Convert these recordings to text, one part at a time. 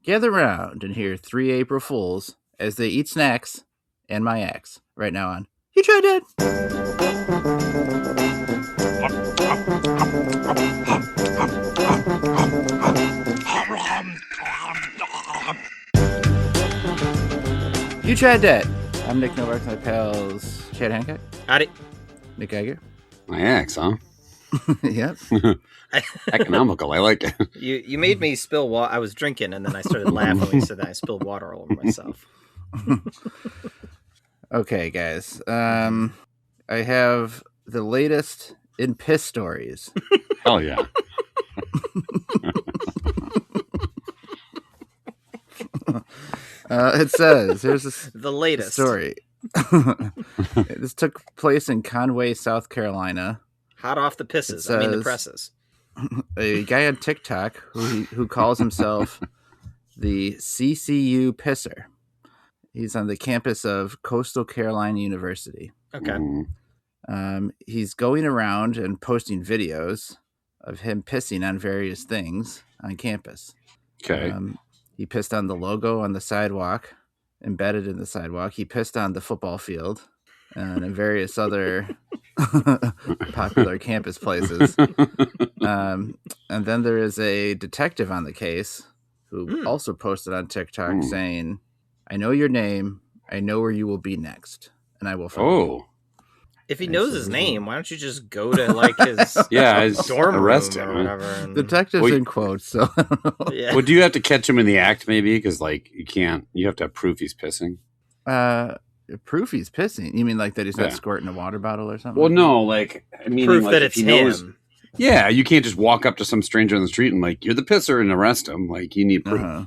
Gather round and hear 3 April Fools as they eat snacks and my axe right now on You Tried Dat. You Tried Dat. I'm Nick Novak, my pals Chad Hancock. Howdy. Nick Geiger. My axe, huh? Yep. Economical. I like it. You made me spill water. I was drinking, and then I started laughing when you said that. I spilled water all over myself. Okay, guys. I have the latest in piss stories. Oh, yeah. It says, here's The latest story. This took place in Conway, South Carolina. Hot off the pisses. Says, the presses. A guy on TikTok who calls himself the CCU Pisser. He's on the campus of Coastal Carolina University. Okay. He's going around and posting videos of him pissing on various things on campus. Okay. He pissed on the logo on the sidewalk, embedded in the sidewalk. He pissed on the football field and in various other popular campus places. And then there is a detective on the case who also posted on TikTok saying, I know your name. I know where you will be next. And I will find you. If he knows his name, why don't you just go to like his his dorm arrest room him, or whatever? And... Detective's in quotes, so I don't know. Yeah. Well, do you have to catch him in the act, maybe? Because, you have to have proof he's pissing. Proof he's pissing? You mean like that he's not squirting a water bottle or something? Well, no, proof that it's him. Yeah, you can't just walk up to some stranger on the street and you're the pisser and arrest him. You need proof. Okay.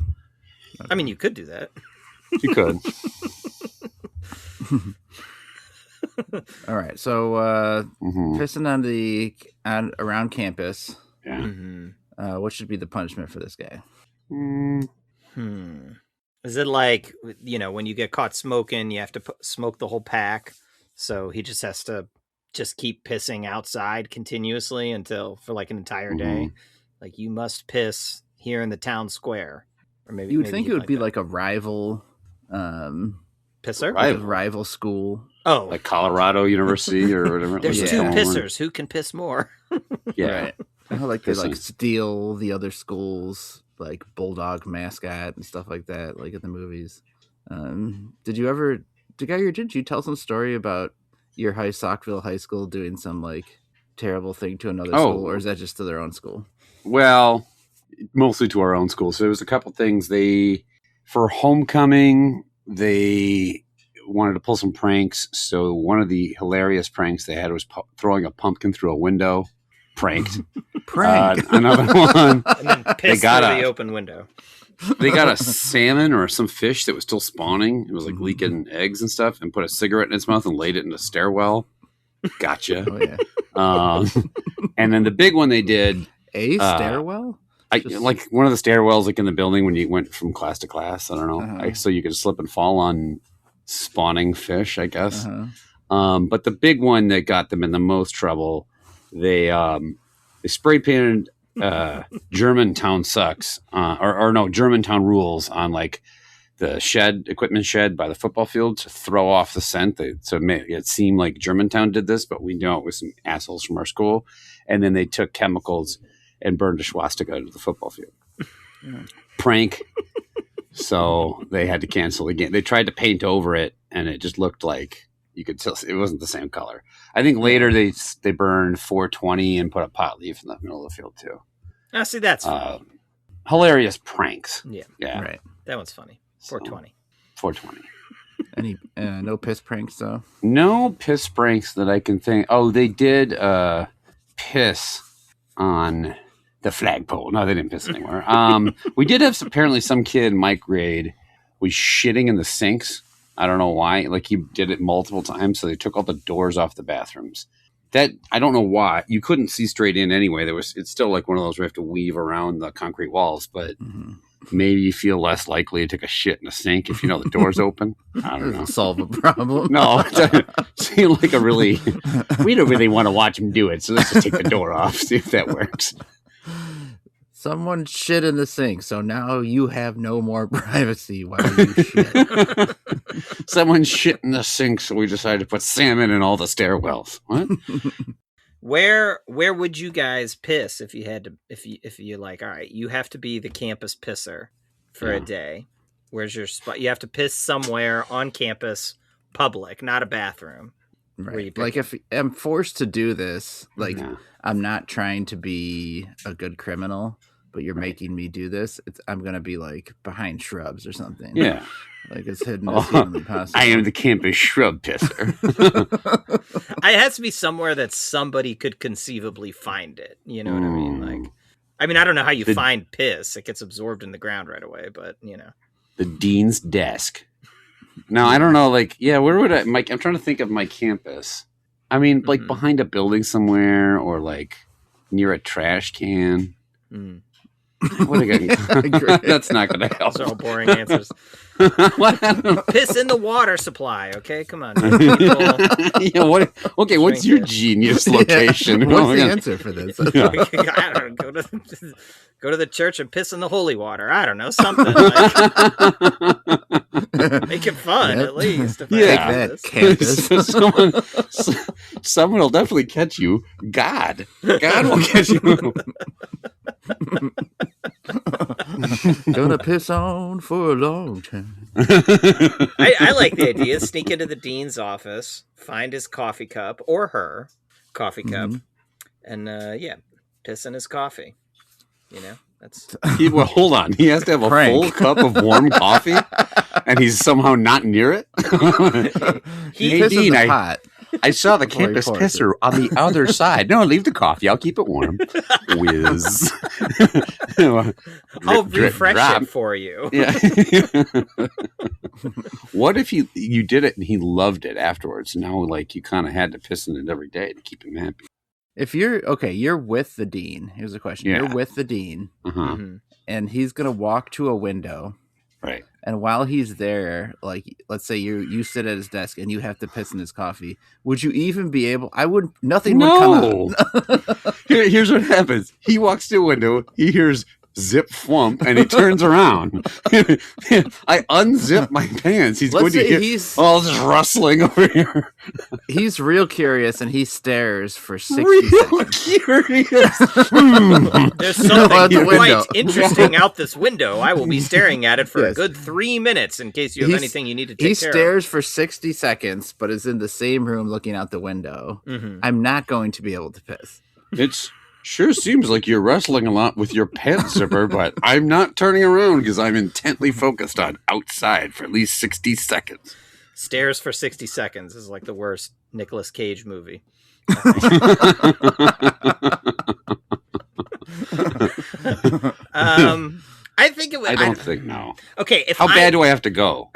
I mean, you could do that. You could. All right, so pissing around campus. Yeah. Mm-hmm. What should be the punishment for this guy? Is it like, when you get caught smoking, you have to smoke the whole pack? So he just has to just keep pissing outside continuously for an entire day. Like, you must piss here in the town square. Or maybe you would think it would be like a rival pisser? Like a rival school. Oh. Like Colorado University or whatever. There's two pissers. Who can piss more? Yeah. Right. I know, they steal the other school's bulldog mascot and stuff like that, like in the movies. Did you tell some story about your Saukville High School doing some terrible thing to another school, or is that just to their own school? Well, mostly to our own school. So there was a couple things. For homecoming, they wanted to pull some pranks. So one of the hilarious pranks they had was throwing a pumpkin through a window. Pranked. Another one. And then pissed through the open window. They got a salmon or some fish that was still spawning. It was leaking eggs and stuff, and put a cigarette in its mouth and laid it in a stairwell. Gotcha. Oh, yeah. And then the big one they did. A stairwell? One of the stairwells in the building when you went from class to class. I don't know. So you could slip and fall on spawning fish, I guess. But the big one that got them in the most trouble, they spray painted Germantown sucks Germantown rules on the equipment shed by the football field to throw off the scent. So it seemed like Germantown did this, but we know it was some assholes from our school. And then they took chemicals and burned a swastika to the football field. Prank. So they had to cancel the game. They tried to paint over it, and it just looked like you could tell it wasn't the same color. I think later they burned 420 and put a pot leaf in the middle of the field too. See, that's hilarious pranks. Yeah, right. That one's funny. 420. 420. Any no piss pranks though? No piss pranks that I can think. Oh, they did piss on the flagpole. No, they didn't piss anywhere. We did have apparently some kid in my grade was shitting in the sinks. I don't know why. He did it multiple times, so they took all the doors off the bathrooms. That I don't know why. You couldn't see straight in anyway. It's still one of those where you have to weave around the concrete walls, but maybe you feel less likely to take a shit in a sink if you know the door's open. I don't know. Solve a problem. No, it doesn't seem like we don't really want to watch him do it, so let's just take the door off, see if that works. Someone shit in the sink, so now you have no more privacy while you shit. Someone shit in the sink, so we decided to put salmon in all the stairwells. What? Where would you guys piss if you had to? If you like, all right, you have to be the campus pisser for a day. Where's your spot? You have to piss somewhere on campus, public, not a bathroom. Right. Like if I'm forced to do this, like I'm not trying to be a good criminal, but you're making me do this. I'm gonna be like behind shrubs or something. Yeah. Like it's hidden as humanly possible. I am the campus shrub pisser. It has to be somewhere that somebody could conceivably find it. You know what I mean? Like, I don't know how you find piss. It gets absorbed in the ground right away, but you know. The dean's desk. No, I don't know. Like, where would I'm trying to think of my campus. I mean, like behind a building somewhere, or like near a trash can. That's not going to help. Those are all boring answers. Piss in the water supply. Okay, come on. What's your genius location? What's the answer for this? I don't know. Go to the church and piss in the holy water. I don't know, something. Make it fun, at least. That campus. Someone will definitely catch you. God will catch you. Gonna piss on for a long time. I like the idea. Sneak into the dean's office, find his coffee cup or her coffee cup, and piss in his coffee. You know, that's. Well, hold on. He has to have a full cup of warm coffee, and he's somehow not near it. Hey, Dean, I saw the campus pisser on the other side. No, leave the coffee. I'll keep it warm. Whiz. I'll refresh it for you. Yeah. What if you did it and he loved it afterwards? Now, like, you kind of had to piss in it every day to keep him happy. If you're with the dean. Here's a question. Yeah. You're with the dean, and he's going to walk to a window. Right. And while he's there, like, let's say you sit at his desk and you have to piss in his coffee. Would you even be able? Nothing would come out. Here's what happens. He walks to a window. He hears zip flump, and he turns around. I unzip my pants. He's going to hear all this rustling over here. He's real curious, and he stares for 60 seconds. Curious. There's something quite interesting out this window. I will be staring at it for a good 3 minutes in case you have anything you need to take care of. He stares for 60 seconds, but is in the same room looking out the window. I'm not going to be able to piss. It's sure seems like you're wrestling a lot with your pants zipper, but I'm not turning around because I'm intently focused on outside for at least 60 seconds. Stares for 60 seconds is like the worst Nicolas Cage movie. I think it would. I don't think no. Okay, how bad do I have to go?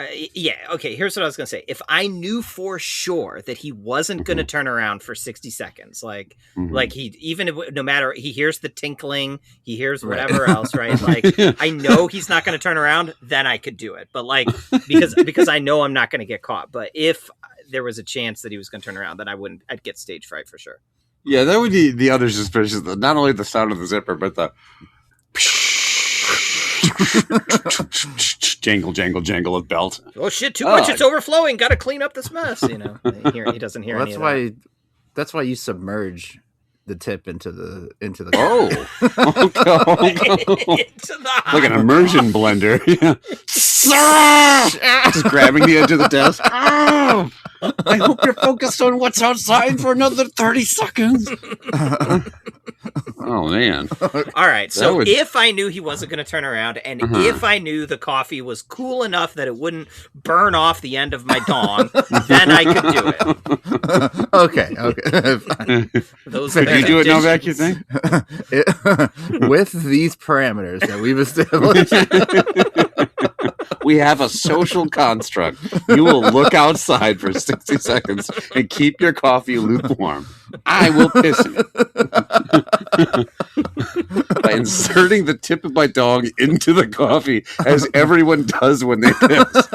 Okay. Here's what I was gonna say. If I knew for sure that he wasn't gonna turn around for 60 seconds, like no matter he hears the tinkling, he hears whatever else, right? Like I know he's not gonna turn around, then I could do it. But like because I know I'm not gonna get caught. But if there was a chance that he was gonna turn around, then I'd get stage fright for sure. Yeah, that would be the other suspicion. Not only the sound of the zipper, but the jangle of belt. Oh shit! Too much. It's overflowing. Got to clean up this mess. You know, he doesn't hear. Well, that's why you submerge the tip into the. Like an immersion blender. Just grabbing the edge of the desk. I hope you're focused on what's outside for another 30 seconds. Oh, man. All right. So if I knew he wasn't going to turn around, and if I knew the coffee was cool enough that it wouldn't burn off the end of my dong, then I could do it. Okay. Could you do it, Novak, you think? With these parameters that we've established. We have a social construct. You will look outside for 60 seconds and keep your coffee lukewarm. I will piss in it. By inserting the tip of my dog into the coffee, as everyone does when they piss.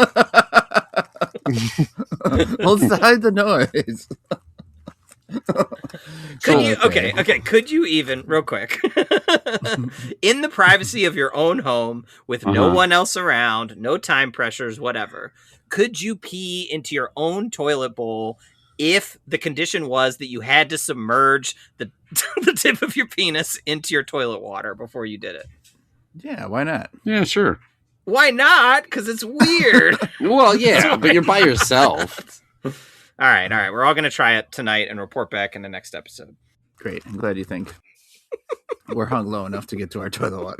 Let's hide the noise. Could you even, real quick, in the privacy of your own home with no one else around, no time pressures, whatever, could you pee into your own toilet bowl if the condition was that you had to submerge the tip of your penis into your toilet water before you did it? Yeah, why not? Yeah, sure. Why not? Because it's weird. Well, yeah, but you're by yourself. All right. We're all going to try it tonight and report back in the next episode. Great. I'm glad you think we're hung low enough to get to our toilet water.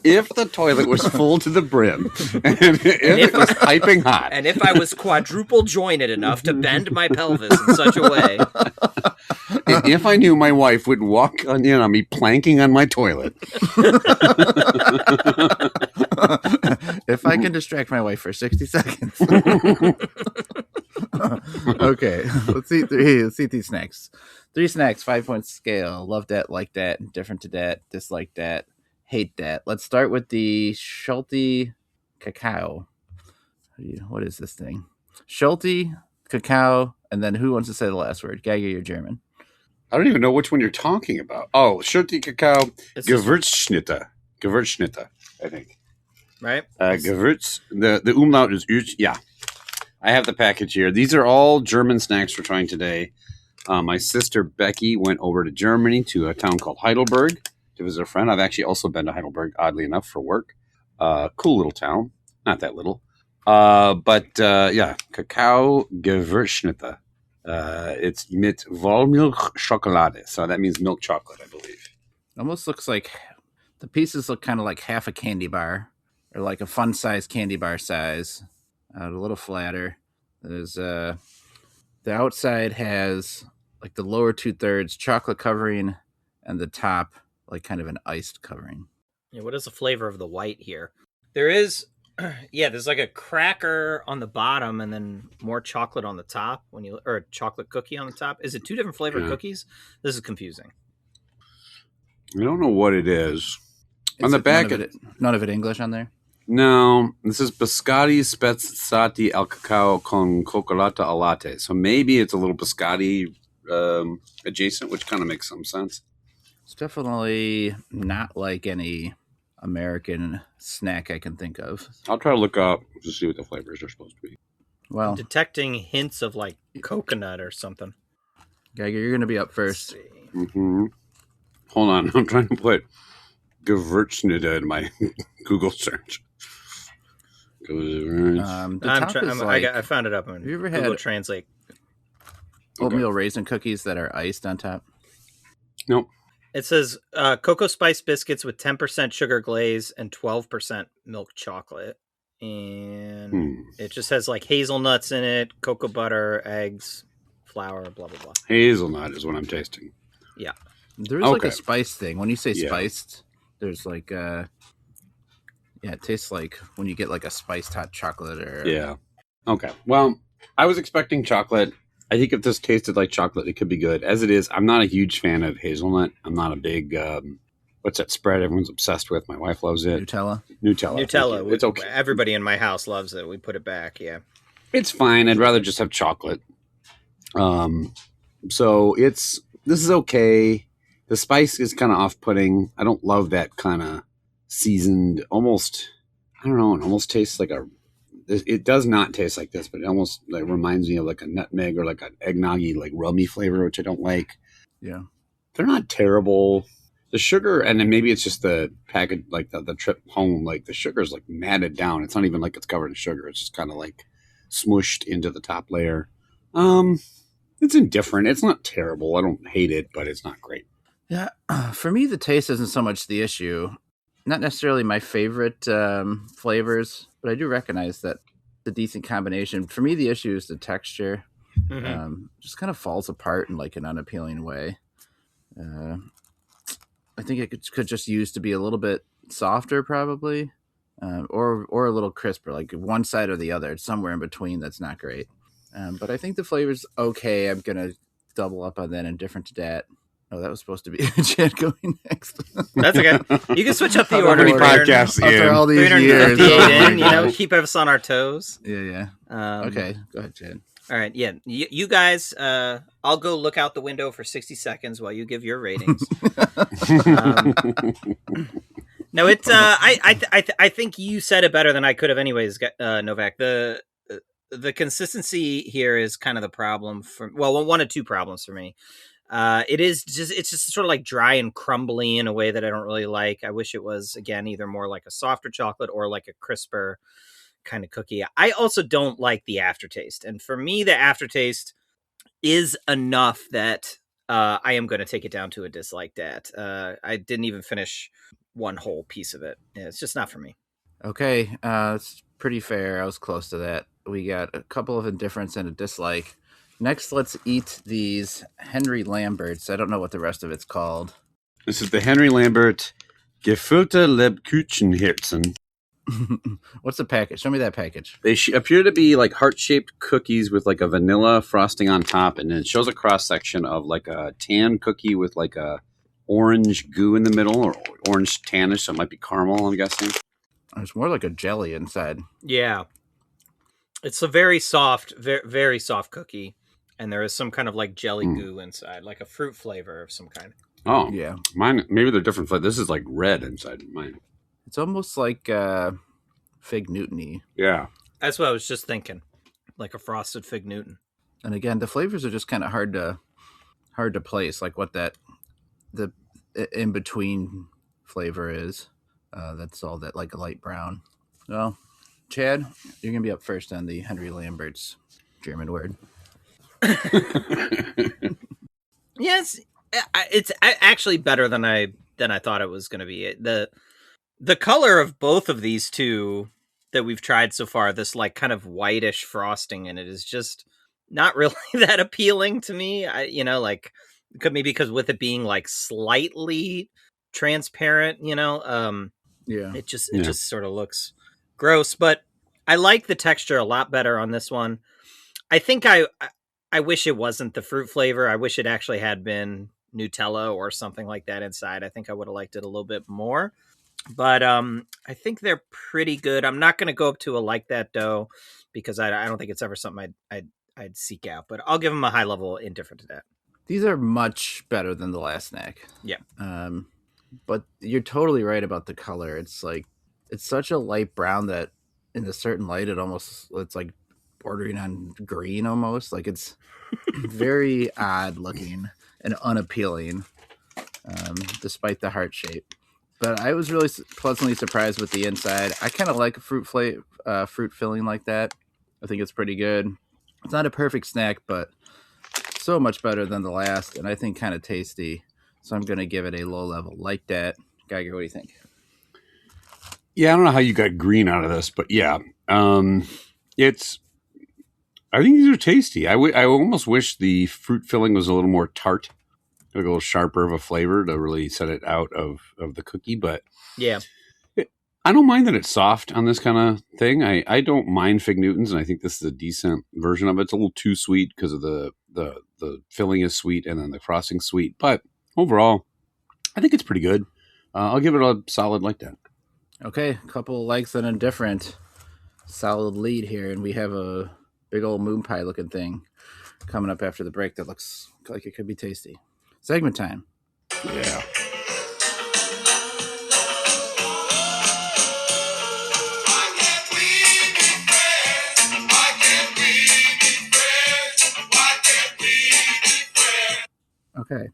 If the toilet was full to the brim, and if it was piping hot, and if I was quadruple jointed enough to bend my pelvis in such a way, and if I knew my wife would walk in on me planking on my toilet, if I can distract my wife for 60 seconds. Okay, let's eat these snacks. 3 snacks, 5-point scale. Love that, like that, indifferent to that, dislike that, hate that. Let's start with the Schulte Kakao. What is this thing? Schulte Kakao, and then who wants to say the last word? Gaggy, you're German. I don't even know which one you're talking about. Oh, Schulte Kakao Gewurzschnitte. Gewurzschnitte, I think. Right? Gewürz. The umlaut is Ü. Yeah. I have the package here. These are all German snacks we're trying today. My sister Becky went over to Germany to a town called Heidelberg to visit a friend. I've actually also been to Heidelberg, oddly enough, for work. Cool little town. Not that little. Yeah, Kakao Gewurzschnitte. It's mit Vollmilch Schokolade. So that means milk chocolate, I believe. Almost looks like the pieces look kind of like half a candy bar or like a fun size candy bar size. A little flatter. There's the outside has like the lower 2/3 chocolate covering and the top like kind of an iced covering. Yeah, what is the flavor of the white here? There is, there's like a cracker on the bottom and then more chocolate on the top or a chocolate cookie on the top. Is it 2 different flavored cookies? This is confusing. I don't know what it is. On the back, none of it English on there. No, this is biscotti spezzati al cacao con coccolata al latte. So maybe it's a little biscotti adjacent, which kind of makes some sense. It's definitely not like any American snack I can think of. I'll try to look up to see what the flavors are supposed to be. Well, I'm detecting hints of like coconut or something. Geiger, you're going to be up first. Mm-hmm. Hold on, I'm trying to put Gewurzschnitte in my Google search. I found it up on you ever Google had Translate. Oatmeal raisin cookies that are iced on top? Nope. It says cocoa spice biscuits with 10% sugar glaze and 12% milk chocolate. And it just has like hazelnuts in it, cocoa butter, eggs, flour, blah, blah, blah. Hazelnut is what I'm tasting. Yeah. There's like a spice thing. When you say spiced, there's like it tastes like when you get like a spiced hot chocolate or... Yeah. Okay. Well, I was expecting chocolate. I think if this tasted like chocolate, it could be good. As it is, I'm not a huge fan of hazelnut. I'm not a big... what's that spread everyone's obsessed with? My wife loves it. Nutella. It's okay. Everybody in my house loves it. We put it back, yeah. It's fine. I'd rather just have chocolate. So this is okay. The spice is kind of off-putting. I don't love that kind of seasoned, almost, I don't know, it almost tastes like it does not taste like this, but it almost like reminds me of like a nutmeg or like an eggnoggy, like rummy flavor, which I don't like. Yeah. They're not terrible. The sugar, and then maybe it's just the package, like the trip home, like the sugar is like matted down. It's not even like it's covered in sugar. It's just kind of like smooshed into the top layer. It's indifferent. It's not terrible. I don't hate it, but it's not great. Yeah. For me, the taste isn't so much the issue. Not necessarily my favorite flavors, but I do recognize that it's a decent combination. For me, the issue is the texture. Mm-hmm. Just kind of falls apart in like an unappealing way. I think it could just use to be a little bit softer, probably, or a little crisper, like one side or the other. It's somewhere in between that's not great. But I think the flavor's okay. I'm going to double up on that indifferent to that. Oh, that was supposed to be Chad going next. That's okay. You can switch up the order. After all these years. Keep us on our toes. Yeah. Okay, go ahead, Chad. All right, yeah, you guys. I'll go look out the window for 60 seconds while you give your ratings. No, it's. I think you said it better than I could have, anyways. Novak. The consistency here is kind of the problem for. Well, one of two problems for me. It's just sort of like dry and crumbly in a way that I don't really like. I wish it was, again, either more like a softer chocolate or like a crisper kind of cookie. I also don't like the aftertaste. And for me, the aftertaste is enough that I am going to take it down to a dislike that. I didn't even finish one whole piece of it. It's just not for me. Okay, it's pretty fair. I was close to that. We got a couple of indifference and a dislike. Next, let's eat these Henry Lamberts. I don't know what the rest of it's called. This is the Henry Lambert Schulte Lebkuchen. What's the package? Show me that package. They appear to be like heart-shaped cookies with like a vanilla frosting on top, and then it shows a cross-section of like a tan cookie with like a orange goo in the middle, or orange tannish, so it might be caramel, I'm guessing. It's more like a jelly inside. Yeah. It's a very soft, very, very soft cookie. And there is some kind of like jelly goo inside, like a fruit flavor of some kind. Oh, yeah. Mine, maybe they're different flavors. This is like red inside mine. It's almost like Fig Newton-y. Yeah. That's what I was just thinking. Like a frosted Fig Newton. And again, the flavors are just kind of hard to place, like what the in-between flavor is. That's all that like a light brown. Well, Chad, you're going to be up first on the Henry Lambert's German word. Yes, it's actually better than I thought it was going to be. The color of both of these two that we've tried so far, this like kind of whitish frosting in it, is just not really that appealing to me. Maybe because with it being like slightly transparent, it just sort of looks gross. But I like the texture a lot better on this one. I think I wish it wasn't the fruit flavor. I wish it actually had been Nutella or something like that inside. I think I would have liked it a little bit more. But I think they're pretty good. I'm not going to go up to a like that dough because I don't think it's ever something I'd seek out. But I'll give them a high level indifferent to that. These are much better than the last snack. Yeah. But you're totally right about the color. It's such a light brown that in a certain light, it's like bordering on green almost. Like it's very odd looking and unappealing, despite the heart shape. But I was really pleasantly surprised with the inside. I kind of like a fruit filling like that. I think it's pretty good. It's not a perfect snack, but so much better than the last, and I think kind of tasty. So I'm going to give it a low level like that. Geiger, what do you think? Yeah, I don't know how you got green out of this, but yeah, I think these are tasty. I almost wish the fruit filling was a little more tart, like a little sharper of a flavor to really set it out of the cookie. But yeah, I don't mind that it's soft on this kind of thing. I don't mind Fig Newtons, and I think this is a decent version of it. It's a little too sweet because of the filling is sweet and then the frosting's sweet. But overall, I think it's pretty good. I'll give it a solid like that. Okay, a couple likes and a different solid lead here, and we have a big old moon pie looking thing coming up after the break that looks like it could be tasty. Segment time. Yeah. Okay.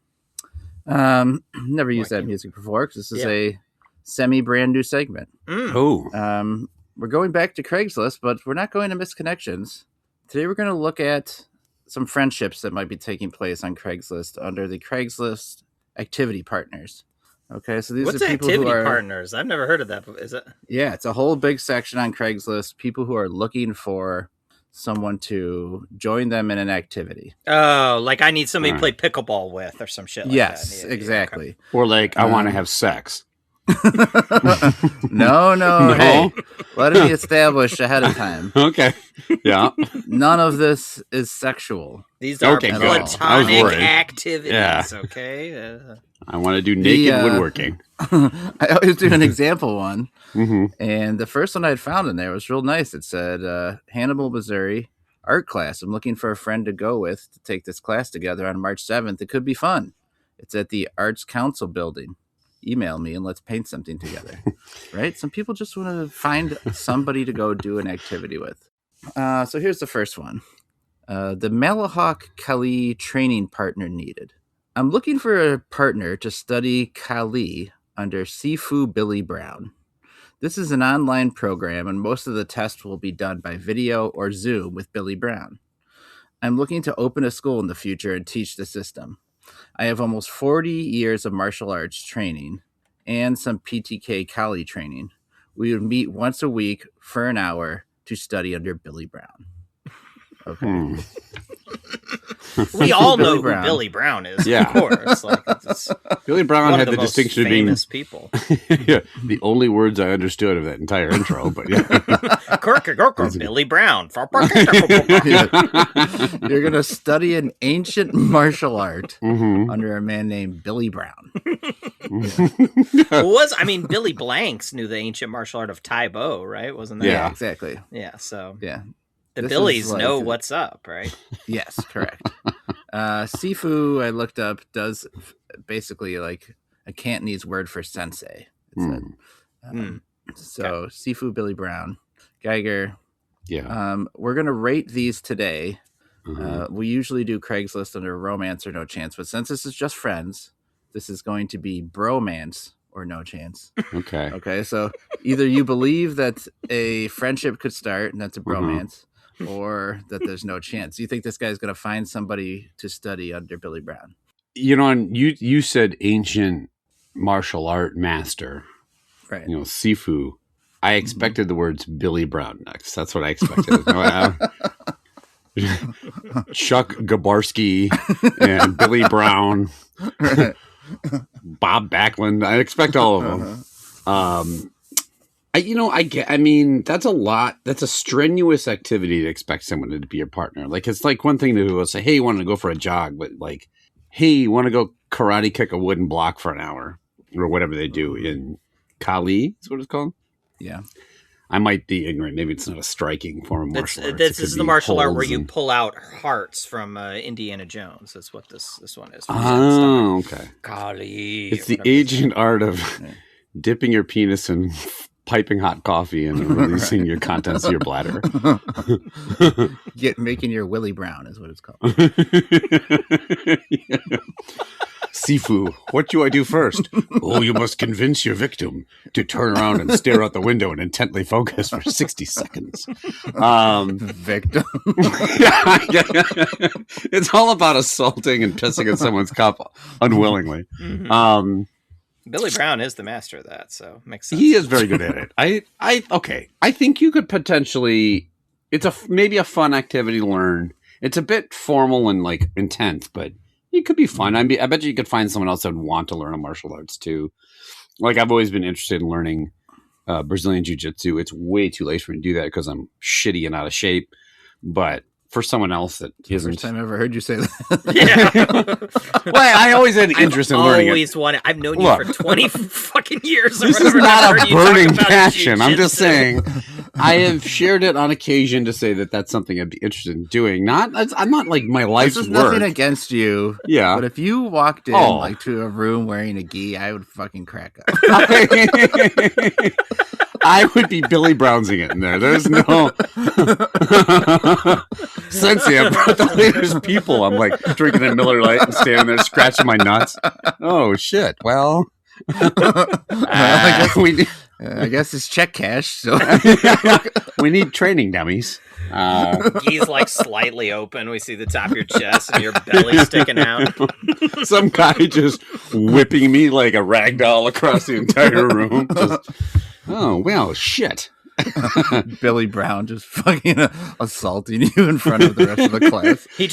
Never used that music before because this is a semi-brand new segment. Oh. We're going back to Craigslist, but we're not going to Misconnections. Today we're going to look at some friendships that might be taking place on Craigslist under the Craigslist activity partners. Okay, so these are people activity who are partners. I've never heard of that. Is it? Yeah, it's a whole big section on Craigslist. People who are looking for someone to join them in an activity. Oh, like I need somebody to play pickleball with or some shit like that. Yes, exactly. Okay. Or like I want to have sex. No. Hey, let it be established ahead of time. Okay. Yeah. None of this is sexual. These are platonic activities. Yeah. Okay. I want to do naked woodworking. I always do an example one. And the first one I'd found in there was real nice. It said, Hannibal, Missouri. art class. I'm looking for a friend to go with to take this class together on March 7th. It could be fun. It's at the Arts Council building. Email me and let's paint something together. Right? Some people just want to find somebody to go do an activity with. So here's the first one. The Malahawk Kali training partner needed. I'm looking for a partner to study Kali under Sifu Billy Brown. This is an online program, and most of the tests will be done by video or Zoom with Billy Brown. I'm looking to open a school in the future and teach the system. I have almost 40 years of martial arts training and some PTK Kali training. We would meet once a week for an hour to study under Billy Brown. Okay. We all know who Billy Brown is, of course. Like, it's Billy Brown had the distinction of being famous people. The only words I understood of that entire intro, but Billy Brown. You're going to study an ancient martial art under a man named Billy Brown. Billy Blanks knew the ancient martial art of Tai Bo, right? Wasn't that? Yeah, exactly. Yeah, so. Yeah. The Billies know what's up, right? Yes, correct. Sifu, I looked up, does basically like a Cantonese word for sensei. So Sifu Billy Brown, Geiger. Yeah. We're going to rate these today. We usually do Craigslist under romance or no chance, but since this is just friends, this is going to be bromance or no chance. Okay. Okay, so either you believe that a friendship could start and that's a bromance, or that there's no chance. You think this guy's going to find somebody to study under Billy Brown? You said ancient martial art master, right? Sifu. I expected the words Billy Brown next. That's what I expected. Chuck Gabarski and Billy Brown, right. Bob Backlund. I expect all of them. That's a lot. That's a strenuous activity to expect someone to be your partner. Like, it's like one thing to say, hey, you want to go for a jog, but like, hey, you want to go karate kick a wooden block for an hour or whatever they do in Kali is what it's called. Yeah. I might be ignorant. Maybe it's not a striking form of martial arts. This is the martial art where you pull out hearts from Indiana Jones. That's what this one is. Oh, okay. Kali. It's the ancient art of dipping your penis in piping hot coffee and releasing your contents of your bladder. Making your Willy Brown is what it's called. Sifu, what do I do first? Oh, you must convince your victim to turn around and stare out the window and intently focus for 60 seconds. Victim. It's all about assaulting and pissing in someone's cup unwillingly. Billy Brown is the master of that, so makes sense. He is very good at it. I think you could potentially. It's maybe a fun activity to learn. It's a bit formal and like intense, but it could be fun. I bet you could find someone else that would want to learn a martial arts too. Like, I've always been interested in learning Brazilian Jiu-Jitsu. It's way too late for me to do that because I'm shitty and out of shape. But for someone else that isn't. First time I ever heard you say that. Yeah. Well, I always had an interest in learning it. I've known you for 20 fucking years. This is not a burning passion. I'm just saying. I have shared it on occasion to say that that's something I'd be interested in doing. I'm not like my life's work. This is nothing against you. Yeah. But if you walked in to a room wearing a gi, I would fucking crack up. I would be Billy Brownsing it in there. There's no Sensei, I brought the latest people. I'm like drinking a Miller Lite and standing there scratching my nuts. Oh shit. Well, I guess it's check cash. So we need training dummies. He's like slightly open. We see the top of your chest and your belly sticking out. Some guy just whipping me like a rag doll across the entire room. Oh, well, shit. Billy Brown just fucking assaulting you in front of the rest of the class. He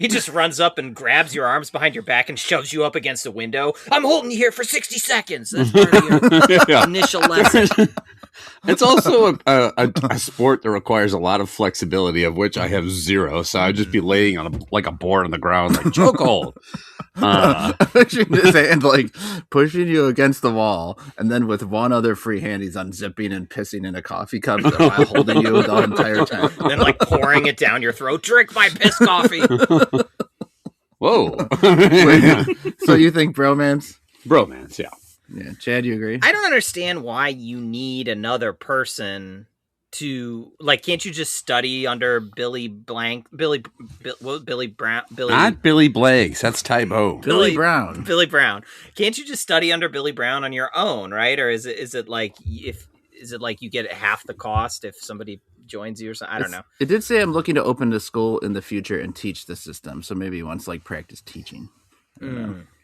just runs up and grabs your arms behind your back and shoves you up against the window. I'm holding you here for 60 seconds. That's part of your initial lesson. It's also a sport that requires a lot of flexibility, of which I have zero. So I'd just be laying on a board on the ground, like chokehold. His hand like pushing you against the wall, and then with one other free hand, he's unzipping and pissing in a coffee cup while holding you the entire time. And then like pouring it down your throat. Drink my piss coffee. Whoa. So you think bromance? Bromance, yeah. Yeah, Chad, you agree? I don't understand why you need another person to like. Can't you just study under Billy Brown? Billy, not Billy Blanks. That's Tybo. Billy Brown. Billy Brown. Can't you just study under Billy Brown on your own, right? Or is it like you get half the cost if somebody joins you or something? I don't know. It did say I'm looking to open a school in the future and teach the system, so maybe he wants like practice teaching.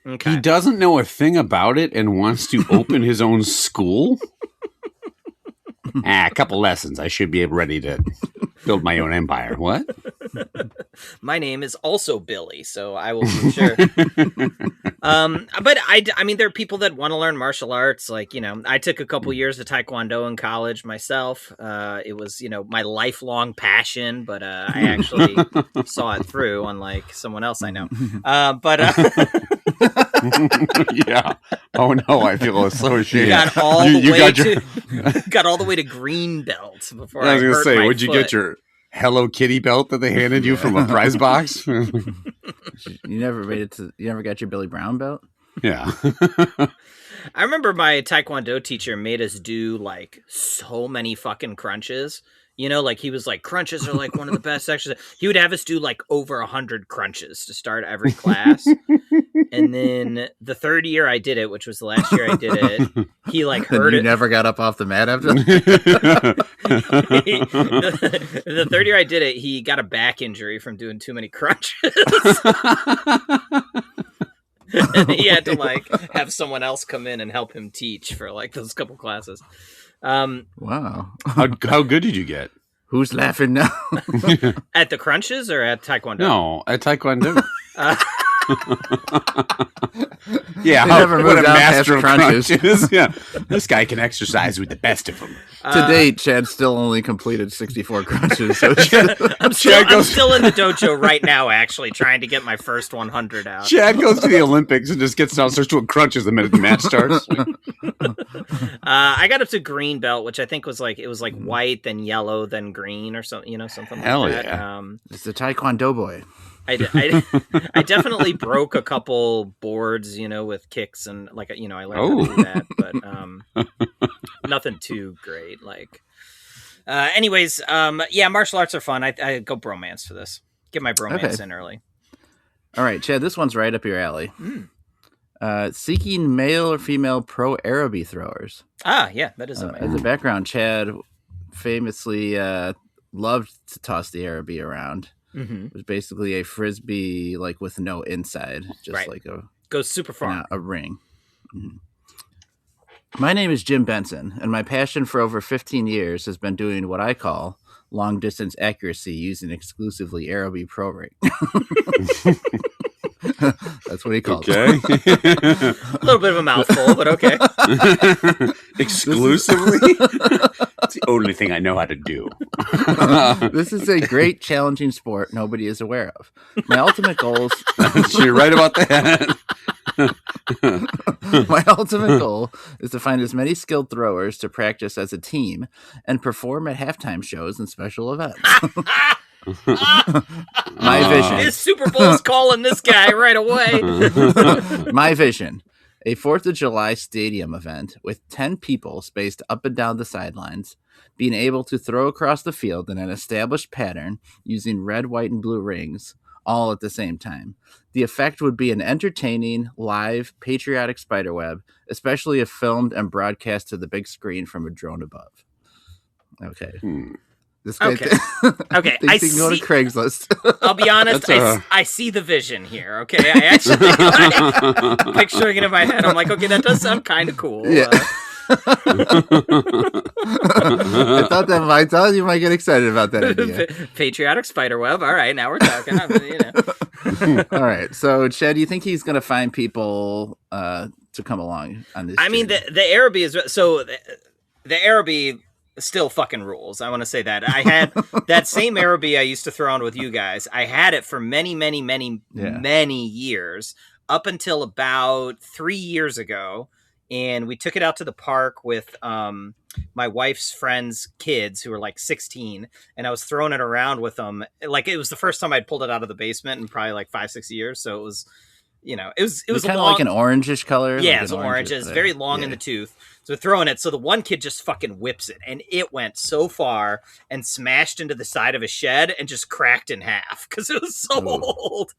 Okay. He doesn't know a thing about it and wants to open his own school? A couple lessons. I should be ready to build my own empire. What? My name is also Billy, so I will be sure. But I mean, there are people that want to learn martial arts. Like, I took a couple years of Taekwondo in college myself. It was, my lifelong passion, but I actually saw it through, unlike someone else I know. Yeah. Oh no, I feel so ashamed. Got all the way to green belt before I was going to say, would you get your Hello Kitty belt that they handed you from a prize box? You never got your Billy Brown belt? Yeah. I remember my Taekwondo teacher made us do like so many fucking crunches. Like he was like, crunches are like one of the best exercises. He would have us do like over 100 crunches to start every class. And then the third year I did it, which was the last year I did it, he like heard it. You never got up off the mat after the third year I did it, he got a back injury from doing too many crunches. And he had to like have someone else come in and help him teach for like those couple classes. Wow. How good did you get? Who's laughing now? At the crunches or at Taekwondo? No, at Taekwondo. Yeah, what a master of crunches. Yeah, this guy can exercise with the best of them. To date, Chad still only completed 64 crunches. So I'm still in the dojo right now, actually, trying to get my first 100 out. Chad goes to the Olympics and just gets down, starts doing crunches the minute the match starts. I got up to green belt, which I think was like white, then yellow, then green, or something. Something Hell like that. Yeah. It's the Taekwondo boy. I definitely broke a couple boards, with kicks and I learned how to do that, but nothing too great. Anyways, martial arts are fun. I go bromance for this. Get my bromance in early. All right, Chad, this one's right up your alley. Seeking male or female pro Araby throwers. Yeah, that is as a background, Chad famously loved to toss the Araby around. Mm-hmm. It was basically a frisbee, with no inside, just like goes super far, a ring. Mm-hmm. My name is Jim Benson, and my passion for over 15 years has been doing what I call long distance accuracy using exclusively Araby Pro Ring. That's what he called it. A little bit of a mouthful, but okay. Exclusively? It's the only thing I know how to do. This is a great, challenging sport nobody is aware of. My ultimate goal is... You're right about that. My ultimate goal is to find as many skilled throwers to practice as a team and perform at halftime shows and special events. My vision. His Super Bowl's calling this guy right away. My vision. A 4th of July stadium event with 10 people spaced up and down the sidelines, being able to throw across the field in an established pattern using red, white, and blue rings, all at the same time. The effect would be an entertaining, live, patriotic spiderweb, especially if filmed and broadcast to the big screen from a drone above. Okay. This guy okay. I see. Go to Craigslist. I'll be honest. I see the vision here. Okay, I actually picturing it in my head. I'm like, okay, that does sound kind of cool. Yeah. I thought you might get excited about that idea. Patriotic spiderweb. All right, now we're talking. All right. So, Chad, do you think he's going to find people to come along on this? I mean, the Araby is so. the Araby still fucking rules. I want to say that. I had that same Araby I used to throw on with you guys. I had it for many years, up until about 3 years ago. And we took it out to the park with my wife's friends' kids who were like 16. And I was throwing it around with them. Like, it was the first time I'd pulled it out of the basement in probably like 5-6 years. So it was, it was kind of like an orangish color. Yeah, like it's orange. It's very long in the tooth. So we're throwing it. So the one kid just fucking whips it, and it went so far and smashed into the side of a shed and just cracked in half because it was so old.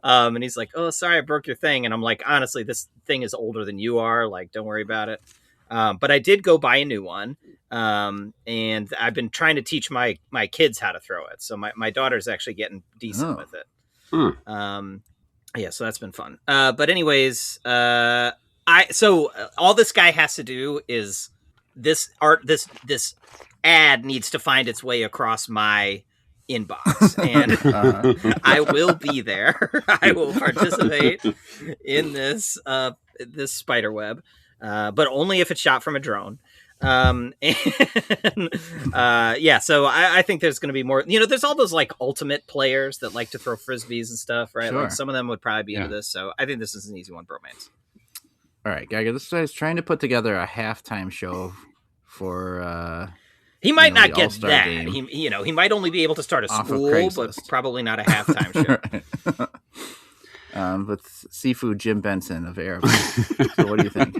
And he's like, "Oh, sorry, I broke your thing." And I'm like, "Honestly, this thing is older than you are. Like, don't worry about it." But I did go buy a new one, and I've been trying to teach my kids how to throw it. So my daughter's actually getting decent with it. Yeah, so that's been fun. But anyways, so all this guy has to do is this ad needs to find its way across my inbox, and I will be there. I will participate in this spider web, but only if it's shot from a drone. So I think there's going to be more, there's all those like ultimate players that like to throw frisbees and stuff, right? Sure. Like some of them would probably be into this. So I think this is an easy one, Bromance. All right, Geiger, this guy's trying to put together a halftime show for, he might not get that. Game. He might only be able to start a school, but probably not a halftime show. But Seafood Jim Benson of Araby. So what do you think?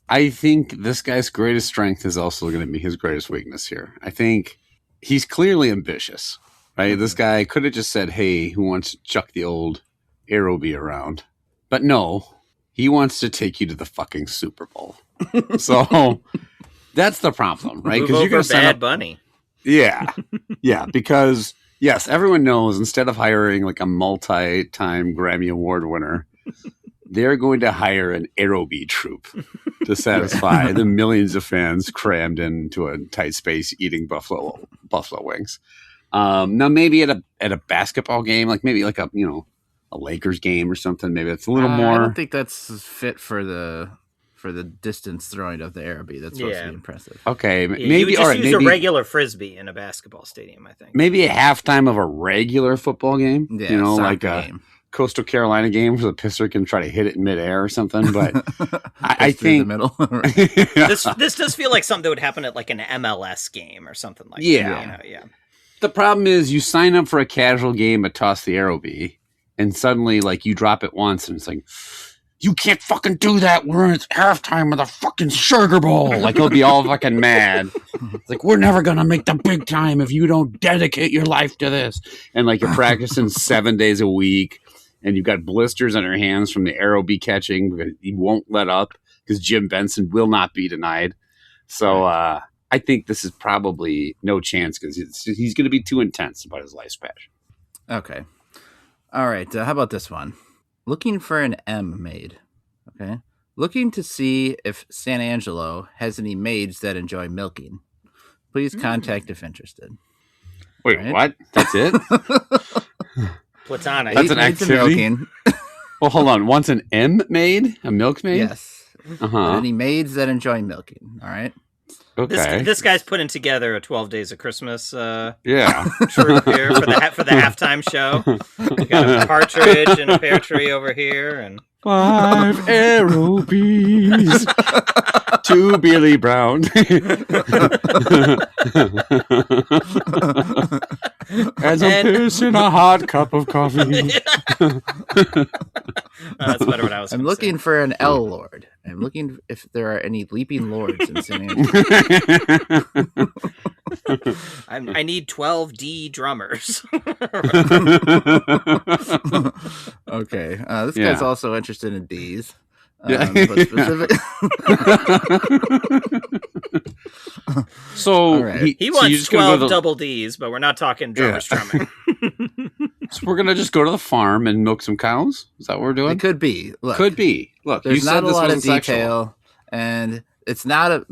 I think this guy's greatest strength is also going to be his greatest weakness here. I think he's clearly ambitious, right? Mm-hmm. This guy could have just said, "Hey, who wants to chuck the old Araby around?" But no, he wants to take you to the fucking Super Bowl. So that's the problem, right? Because you're going to Bad Bunny. Yeah, because yes, everyone knows instead of hiring like a multi-time Grammy Award winner, they're going to hire an Araby troupe to satisfy the millions of fans crammed into a tight space eating buffalo wings. Now, maybe at a basketball game, like maybe like a Lakers game or something, maybe it's a little more. I don't think that's fit for the distance throwing of the Araby. That's supposed to be impressive. Okay, maybe you just use a regular frisbee in a basketball stadium. I think maybe a halftime of a regular football game. Yeah, like a Coastal Carolina game where the pisser can try to hit it in midair or something. But I think the middle. this does feel like something that would happen at like an MLS game or something like that. Yeah. The problem is you sign up for a casual game at Toss the Araby, and suddenly like you drop it once, and it's like, you can't fucking do that. We're at halftime of the fucking Sugar Bowl. Like he'll be all fucking mad. It's like, we're never gonna make the big time if you don't dedicate your life to this. And like you're practicing 7 days a week. And you've got blisters on your hands from the Araby catching because he won't let up because Jim Benson will not be denied. So I think this is probably no chance because he's going to be too intense about his life passion. Okay. All right. How about this one? Looking for an M maid. Okay. Looking to see if San Angelo has any maids that enjoy milking. Please contact if interested. Wait, what? That's it? Platonic. That's an activity. Well, hold on. Wants an M maid? A milk maid? Yes. Any maids that enjoy milking. All right. Okay. This guy's putting together a 12 Days of Christmas troupe here for the halftime show. We got a partridge and a pear tree over here, and 5 Arabies. 2 Billy Brown. As I'm pissing a hot cup of coffee. That's better what I was. I'm looking for an L Lord. I'm looking if there are any leaping lords in San Angelo. I need 12 D drummers. Okay. This guy's also interested in D's. But specific. So right. he wants 12 double D's, but we're not talking drummers drumming. So we're gonna just go to the farm and milk some cows. Is that what we're doing? It could be. Look, could be. Look, there's you not said a this lot of wasn't detail, sexual. and It's not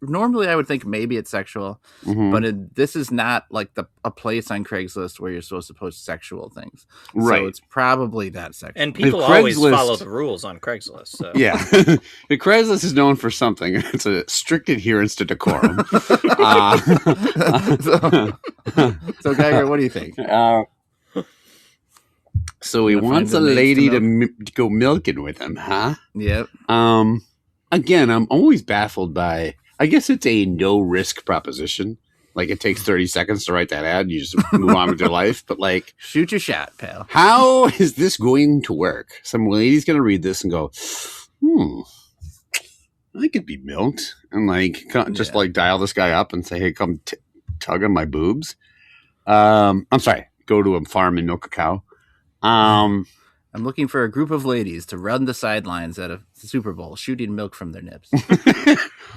normally I would think maybe it's sexual, but this is not like a place on Craigslist where you're supposed to post sexual things. Right. So it's probably not sexual. And people always follow the rules on Craigslist. So. Yeah. The Craigslist is known for something. It's a strict adherence to decorum. So Geiger, what do you think? So he wants a lady to go milking with him, huh? Yep. Again, I'm always baffled by, I guess it's a no-risk proposition. Like, it takes 30 seconds to write that ad. You just move on with your life. But, like... Shoot your shot, pal. How is this going to work? Some lady's going to read this and go, I could be milked. And, like, just, like, dial this guy up and say, hey, come tug on my boobs. I'm sorry. Go to a farm and milk a cow. I'm looking for a group of ladies to run the sidelines at a Super Bowl, shooting milk from their nips.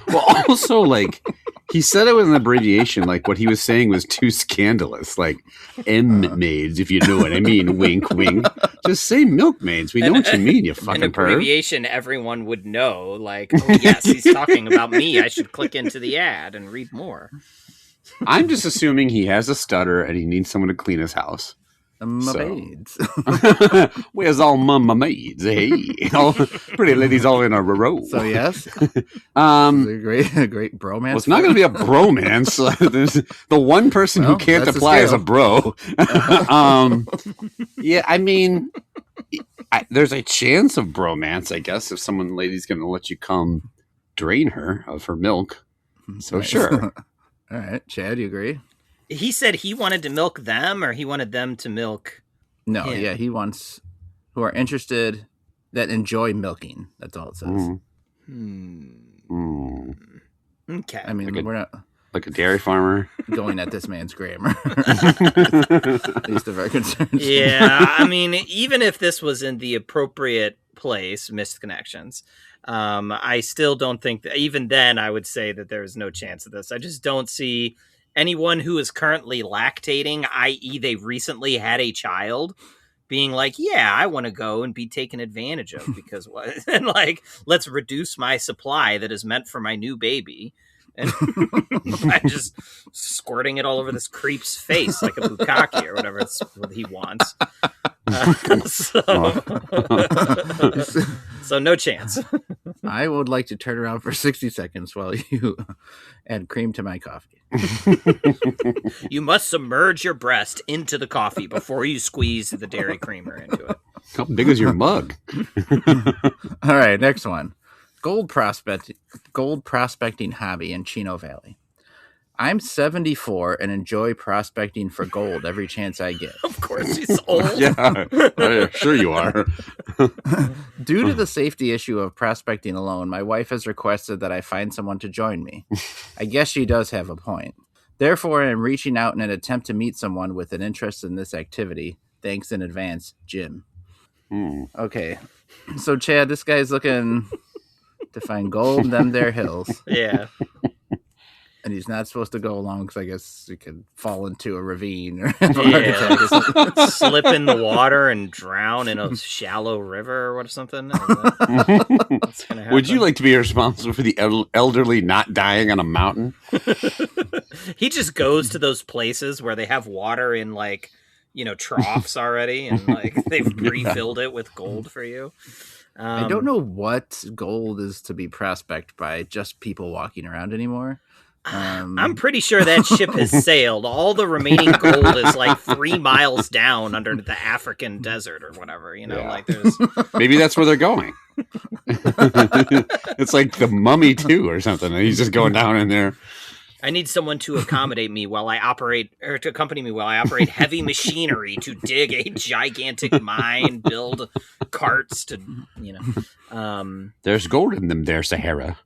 Well, also, like, he said it with an abbreviation. Like, what he was saying was too scandalous. Like, M-maids, if you know what I mean. Wink, wink. Just say milkmaids. We know what you mean, you fucking an perv. Abbreviation everyone would know. Like, oh, yes, he's talking about me. I should click into the ad and read more. I'm just assuming he has a stutter and he needs someone to clean his house. Maids. Where's all my maids? Hey, all pretty ladies all in a row. So yes, a great bromance. Well, it's not going to be a bromance. There's the one person who can't apply as a bro. Yeah, I mean, there's a chance of bromance, I guess, if someone lady's going to let you come drain her of her milk. So right. Sure. All right, Chad, you agree? He said he wanted to milk them, or he wanted them to milk. No, yeah, he wants who are interested that enjoy milking. That's all it says. Okay. I mean, we're not like a dairy farmer going at this man's grammar. At least of our concerns. Yeah, I mean, even if this was in the appropriate place, missed connections. I still don't think that. Even then, I would say that there is no chance of this. I just don't see anyone who is currently lactating, i.e. they recently had a child, being like, yeah, I want to go and be taken advantage of because what? And like, let's reduce my supply that is meant for my new baby. And I'm just squirting it all over this creep's face like a bukkake or whatever it's what he wants. So no chance. I would like to turn around for 60 seconds while you add cream to my coffee. You must submerge your breast into the coffee before you squeeze the dairy creamer into it. How big is your mug? All right, next one. Gold prospecting hobby in Chino Valley. I'm 74 and enjoy prospecting for gold every chance I get. Of course he's old. Yeah, sure you are. Due to the safety issue of prospecting alone, my wife has requested that I find someone to join me. I guess she does have a point. Therefore, I am reaching out in an attempt to meet someone with an interest in this activity. Thanks in advance, Jim. Okay, so Chad, this guy's looking to find gold in them there hills. Yeah. And he's not supposed to go along because I guess he could fall into a ravine or slip in the water and drown in a shallow river or something. Would you like to be responsible for the elderly not dying on a mountain? He just goes to those places where they have water in like, troughs already and like they've pre-filled it with gold for you. I don't know what gold is to be prospected by just people walking around anymore. I'm pretty sure that ship has sailed. All the remaining gold is like 3 miles down under the African desert or whatever, like there's maybe that's where they're going. It's like the Mummy 2 or something. He's just going down in there. I need someone to accommodate me while I operate, or to accompany me while I operate heavy machinery to dig a gigantic mine, build carts to, There's gold in them there, Sahara.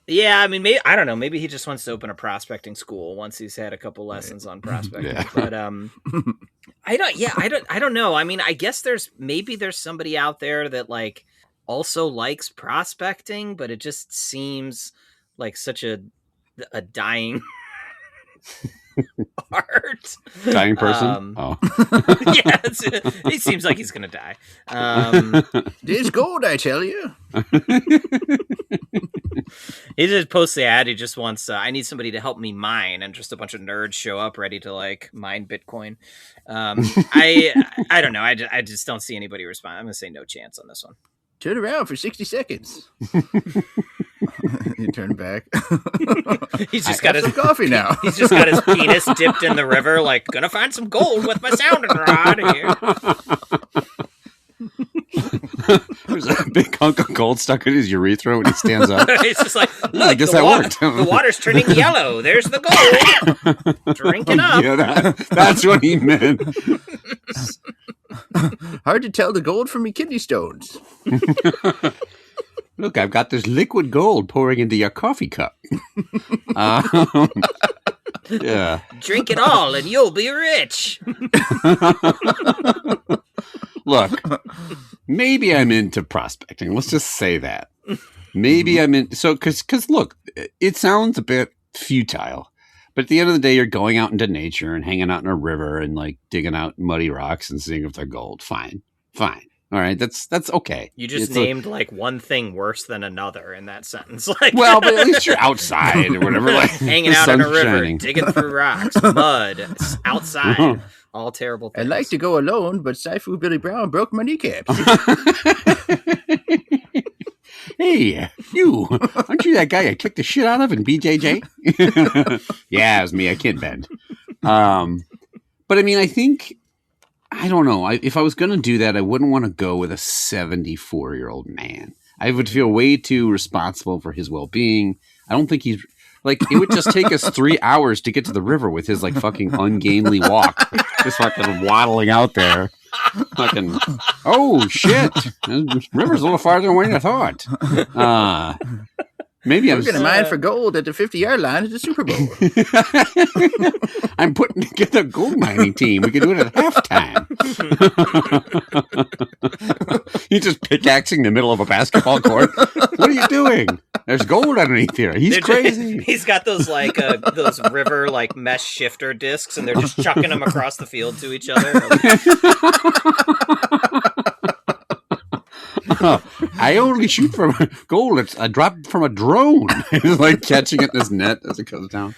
Yeah, I mean, I don't know. Maybe he just wants to open a prospecting school once he's had a couple lessons on prospecting. Yeah. But I don't know. I mean, I guess there's somebody out there that like also likes prospecting, but it just seems like such a dying Art. Dying person? Yeah, he seems like he's going to die. It's gold, I tell you. He just posts the ad. He just wants, I need somebody to help me mine, and just a bunch of nerds show up ready to like mine Bitcoin. I don't know. I just don't see anybody respond. I'm going to say no chance on this one. Turn around for 60 seconds. You turn back. He's just got his coffee now. He's just got his penis dipped in the river, like, gonna find some gold with my sounding rod here. There's a big hunk of gold stuck in his urethra when he stands up. He's just like, look, I guess that worked. The water's turning yellow. There's the gold. Drink it up. Yeah, that's what he meant. Hard to tell the gold from your kidney stones. Look, I've got this liquid gold pouring into your coffee cup. Yeah. Drink it all and you'll be rich. Look, maybe I'm into prospecting. Let's just say that. Maybe I'm in. So, because look, it sounds a bit futile, but at the end of the day, you're going out into nature and hanging out in a river and like digging out muddy rocks and seeing if they're gold. Fine. All right, that's okay. You just named like one thing worse than another in that sentence. Like, well, but at least you're outside or whatever. Like hanging out in a river, digging through rocks, mud, outside. All terrible things. I'd like to go alone, but Saifu Billy Brown broke my kneecaps. Hey, you. Aren't you that guy I kicked the shit out of in BJJ? Yeah, it was me. I can't bend. But I mean, I don't know. If I was going to do that, I wouldn't want to go with a 74-year-old man. I would feel way too responsible for his well-being. I don't think he's... Like, it would just take us 3 hours to get to the river with his, like, fucking ungainly walk. Just fucking waddling out there. Fucking, oh, shit. The river's a little farther away than I thought. Maybe I'm going to mine for gold at the 50-yard line at the Super Bowl. I'm putting together a gold mining team. We can do it at halftime. He's just pickaxing the middle of a basketball court. What are you doing? There's gold underneath here. He's crazy. He's got those like those river like mesh shifter discs, and they're just chucking them across the field to each other. I only shoot from gold. It's a drop from a drone. He's like catching it in his net as it goes down.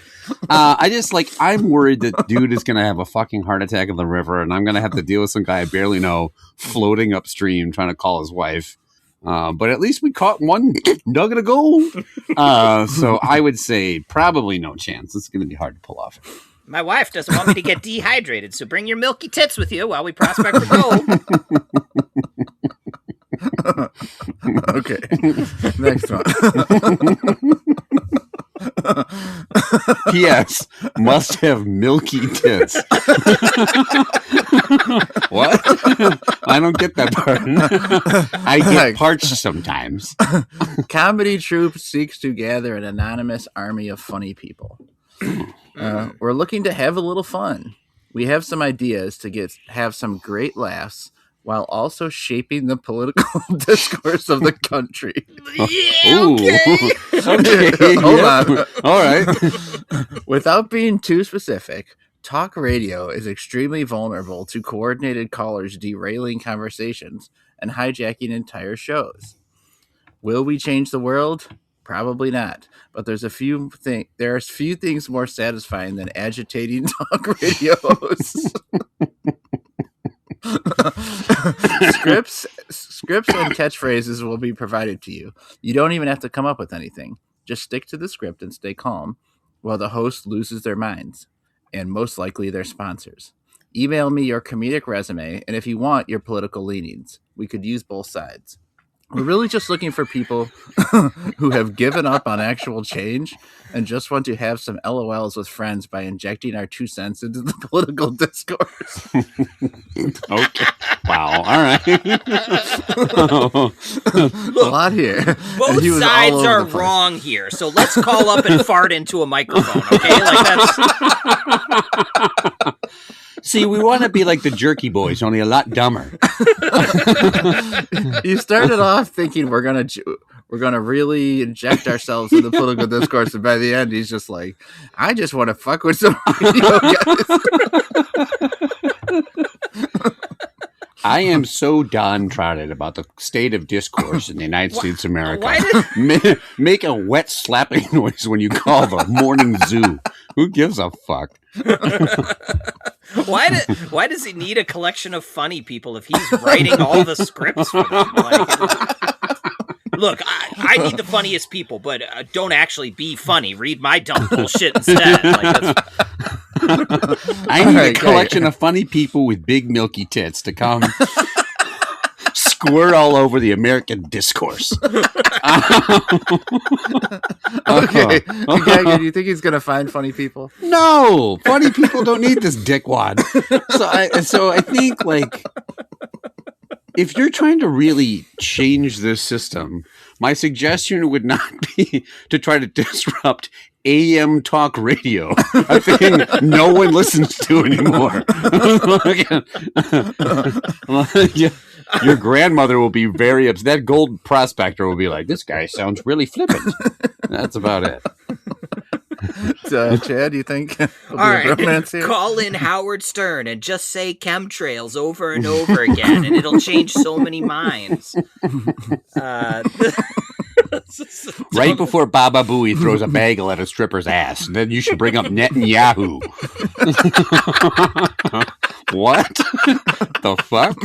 I'm worried that dude is going to have a fucking heart attack in the river, and I'm going to have to deal with some guy I barely know floating upstream trying to call his wife. But at least we caught one nugget of gold. So I would say probably no chance. It's going to be hard to pull off. My wife doesn't want me to get dehydrated, so bring your milky tits with you while we prospect for gold. Okay. Next one. P.S. Must have milky tits. What? I don't get that part. I get parched sometimes. Comedy troupe seeks to gather an anonymous army of funny people. We're looking to have a little fun. We have some ideas to have some great laughs while also shaping the political discourse of the country. Yeah, okay. Hold on. All right. Without being too specific, talk radio is extremely vulnerable to coordinated callers derailing conversations and hijacking entire shows. Will we change the world? Probably not. But there are few things more satisfying than agitating talk radios. Scripts and catchphrases will be provided to you. You don't even have to come up with anything. Just stick to the script and stay calm while the host loses their minds, and most likely their sponsors. Email me your comedic resume, and if you want, your political leanings. We could use both sides. We're really just looking for people who have given up on actual change and just want to have some LOLs with friends by injecting our 2 cents into the political discourse. Okay. Wow. All right. A lot here. Both sides are wrong here, so let's call up and fart into a microphone, okay? Like that's... See, we want to be like the Jerky Boys, only a lot dumber. You started off thinking we're we're going to really inject ourselves in the political discourse. And by the end, he's just like, I just want to fuck with some radio guys. I am so downtrodden about the state of discourse in the United States of America. Make a wet slapping noise when you call the morning zoo. Who gives a fuck? Why does he need a collection of funny people if he's writing all the scripts for them? Look, I need the funniest people, but don't actually be funny. Read my dumb bullshit instead. I need a collection of funny people with big milky tits to come squirt all over the American discourse. Okay. Gagger, do you think he's going to find funny people? No, funny people don't need this dickwad. So I think, if you're trying to really change this system, my suggestion would not be to try to disrupt AM talk radio, a thing no one listens to anymore. Your grandmother will be very upset. That gold prospector will be like, this guy sounds really flippant. That's about it. Chad, do you think? All right, call in Howard Stern and just say chemtrails over and over again, and it'll change so many minds. Right before Baba Booey throws a bagel at a stripper's ass, then you should bring up Netanyahu. What? The fuck?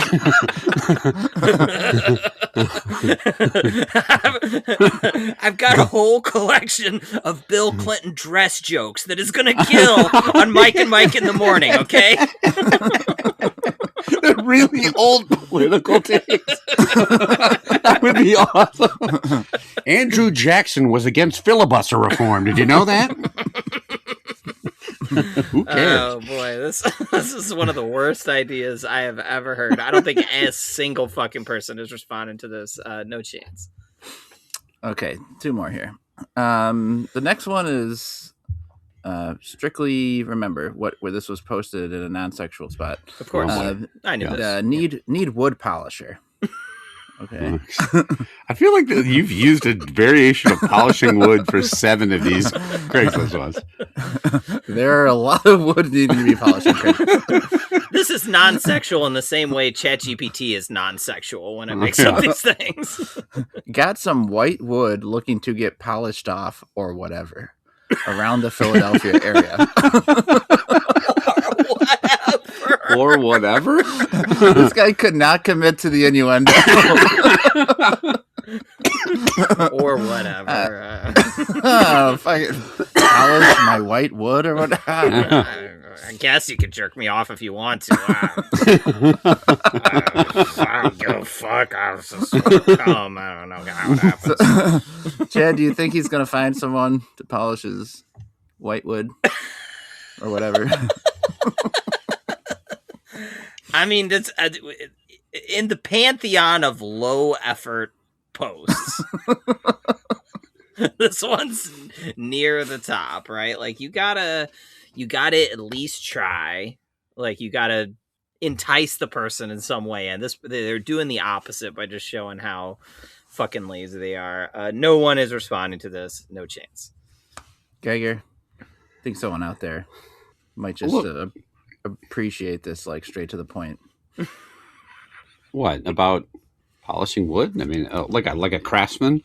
I've got a whole collection of Bill Clinton dress jokes that is going to kill on Mike and Mike in the Morning, okay? The really old political takes. That would be awesome. Andrew Jackson was against filibuster reform. Did you know that? Who cares? Oh boy, this is one of the worst ideas I have ever heard. I don't think a single fucking person is responding to this. No chance. Okay, 2 more here. The next one is strictly remember where this was posted in a non-sexual spot. Of course, I knew this. Need wood polisher. Okay. I feel like you've used a variation of polishing wood for 7 of these Craigslist ones. There are a lot of wood needing to be polished. This is non-sexual in the same way ChatGPT is non-sexual when it makes up these things. Got some white wood looking to get polished off or whatever around the Philadelphia area. Or whatever? This guy could not commit to the innuendo. Or whatever. Fucking polish my white wood or whatever. I guess you could jerk me off if you want to. I don't give a fuck. I was just come. I don't know how it happens. Chad, do you think he's going to find someone to polish his white wood or whatever? I mean, that's in the pantheon of low effort posts. This one's near the top, right? Like you gotta at least try. Like you gotta entice the person in some way, and they're doing the opposite by just showing how fucking lazy they are. No one is responding to this. No chance. Geiger, I think someone out there might just appreciate this, like straight to the point. What about polishing wood? I mean, like a craftsman,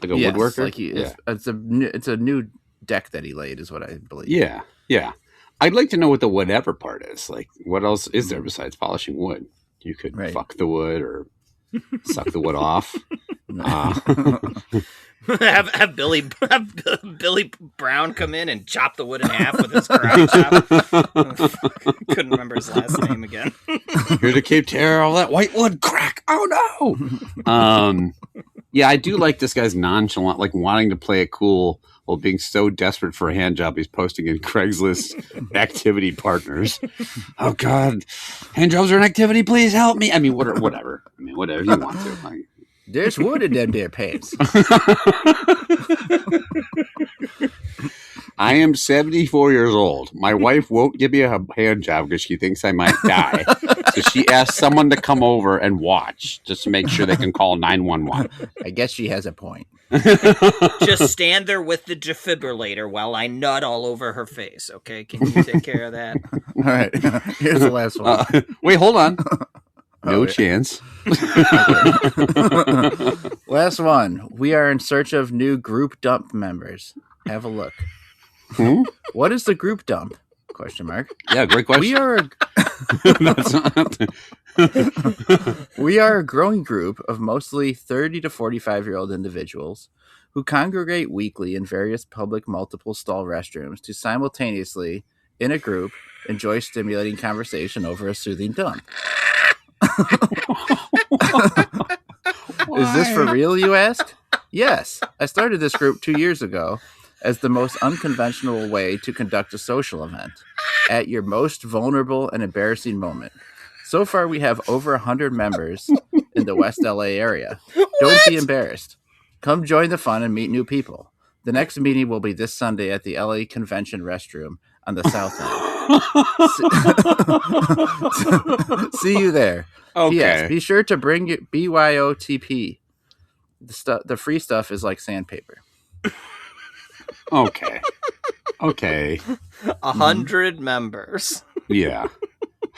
like a woodworker. Like it's a new deck that he laid, is what I believe. Yeah. I'd like to know what the whatever part is. Like, what else is there besides polishing wood? You could fuck the wood or suck the wood off. Have Billy Brown come in and chop the wood in half with his karate chop. Couldn't remember his last name again. Here to Cape Terror, all that white wood crack. Oh no. Yeah, I do like this guy's nonchalant, like wanting to play it cool while being so desperate for a hand job. He's posting in Craigslist activity partners. Oh God, hand jobs are an activity. Please help me. I mean, whatever. I mean, whatever you want to. There's wood in them there pants. I am 74 years old. My wife won't give me a hand job because she thinks I might die. Because she asked someone to come over and watch just to make sure they can call 911. I guess she has a point. Just stand there with the defibrillator while I nut all over her face. Okay, can you take care of that? All right, here's the last one. Wait, hold on. No chance. Last one. We are in search of new group dump members. Have a look. What is the group dump? Question mark. Yeah, great question. We are a growing group of mostly 30 to 45-year-old individuals who congregate weekly in various public multiple stall restrooms to simultaneously, in a group, enjoy stimulating conversation over a soothing dump. Is this for real, you ask? Yes. I started this group 2 years ago as the most unconventional way to conduct a social event at your most vulnerable and embarrassing moment. So far, we have over 100 members in the West LA area. Don't be embarrassed. Come join the fun and meet new people. The next meeting will be this Sunday at the LA Convention restroom on the South End. See you there. Okay. P.S. Be sure to bring your BYOTP. The free stuff is like sandpaper. Okay. 100 members. Yeah.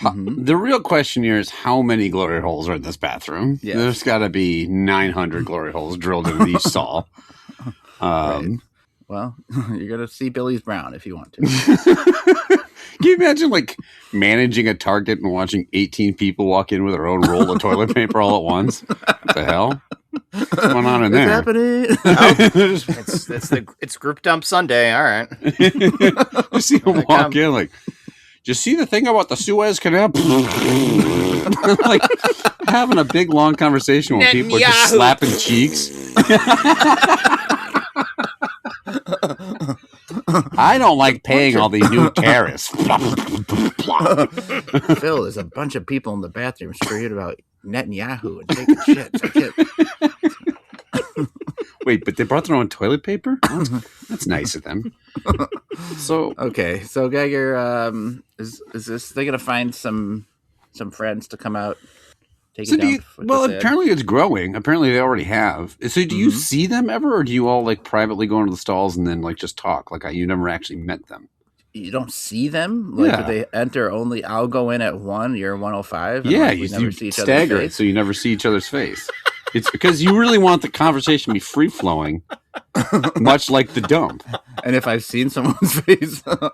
The real question here is how many glory holes are in this bathroom? Yes. There's got to be 900 glory holes drilled into each stall. Right. Well, you're going to see Billy's Brown if you want to. Can you imagine like managing a Target and watching 18 people walk in with their own roll of toilet paper all at once? What the hell? What's going on in there? Happening? It's Group Dump Sunday. All right. You see them walk in like, did you see the thing about the Suez Canal? Like having a big long conversation where people are just slapping cheeks. I don't like paying all the new tariffs. Phil, there's a bunch of people in the bathroom screaming about Netanyahu and taking shit. Wait, but they brought their own toilet paper? That's nice of them. So okay, so Geiger, is this? They gonna find some friends to come out? Apparently it's growing. Apparently they already have. So do you see them ever, or do you all like privately go into the stalls and then like just talk? Like you never actually met them. You don't see them? Like they enter only, I'll go in at 1, you're 105. Yeah, like, you never see each stagger other's it, face. so you never see each other's face. It's because you really want the conversation to be free-flowing, much like the dump. And if I've seen someone's face, I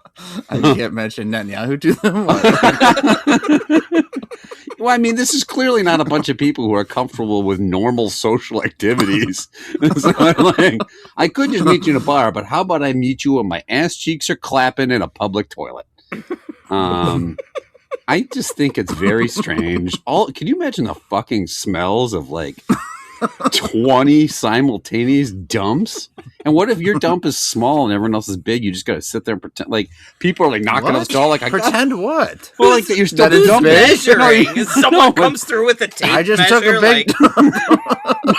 can't mention Netanyahu to them. Well, I mean, this is clearly not a bunch of people who are comfortable with normal social activities. So I could just meet you in a bar, but how about I meet you when my ass cheeks are clapping in a public toilet? I just think it's very strange. Can you imagine the fucking smells of like 20 simultaneous dumps? And what if your dump is small and everyone else is big? You just got to sit there and pretend like people are like knocking on the stall. Like pretend what? Well, like that you're still dumping. Measuring. Someone comes through with a tape. I just took a big dump. No,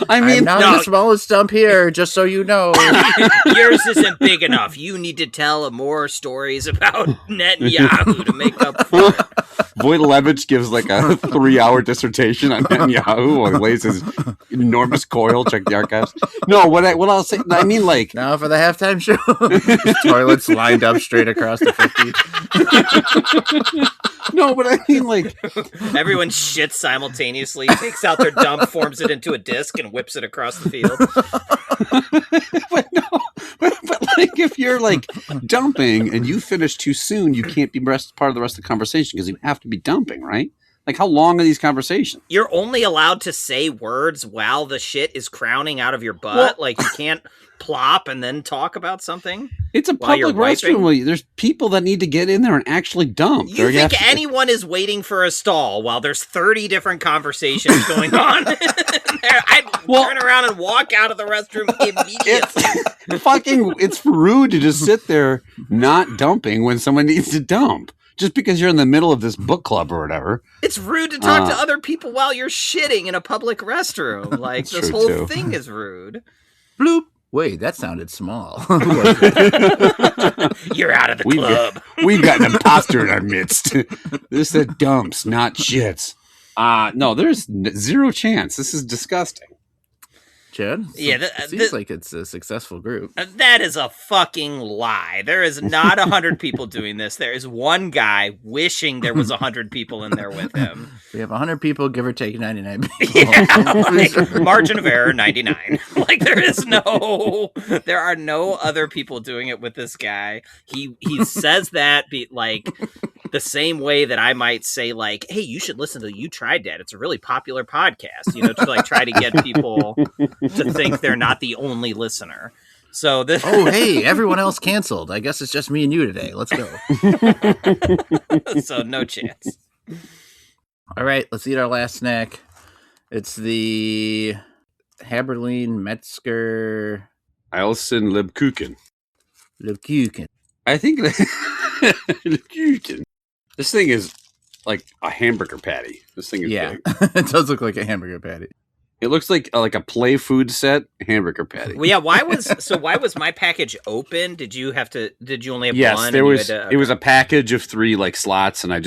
I mean, I'm not the smallest dump here. Just so you know, yours isn't big enough. You need to tell more stories about Netanyahu to make up for it. Voitlevich gives like a 3-hour dissertation on Netanyahu while he lays his enormous coil. Check the archives. No, what I'll say, I mean, like now for the halftime show, toilets lined up straight across the 50. No, but I mean, like everyone shits simultaneously, takes out their dump, forms it into a disc, and whips it across the field. but like if you're like dumping and you finish too soon, you can't be part of the rest of the conversation because you have to be dumping, right? Like, how long are these conversations? You're only allowed to say words while the shit is crowning out of your butt. Well, like, you can't plop and then talk about something. It's a public restroom. There's people that need to get in there and actually dump. You think anyone is waiting for a stall while there's 30 different conversations going on? I'd turn around and walk out of the restroom immediately. It's rude to just sit there not dumping when someone needs to dump. Just because you're in the middle of this book club or whatever. It's rude to talk to other people while you're shitting in a public restroom. Like, this whole thing is rude. Bloop. Wait, that sounded small. You're out of the club. We've got an imposter in our midst. This is dumps, not shits. No, there's zero chance. This is disgusting. Chad? Yeah, it seems like it's a successful group. That is a fucking lie. There is not 100 people doing this. There is one guy wishing there was 100 people in there with him. We have 100 people, give or take 99 people. Yeah, like, margin of error 99. Like there are no other people doing it with this guy. He says that like the same way that I might say like, hey, you should listen to You Tried Dat. It's a really popular podcast, to like try to get people to think they're not the only listener. So this hey, everyone else canceled. I guess it's just me and you today. Let's go. So no chance. All right, let's eat our last snack. It's the Haberlein Metzger Elisen Lebkuchen. Lebkuchen. I think Lebkuchen. This thing is like a hamburger patty. This thing is big. It does look like a hamburger patty. It looks like a play food set hamburger patty. Well, yeah. Why was my package open? Did you only have yes, one? There was. It was a package of 3 like slots, and I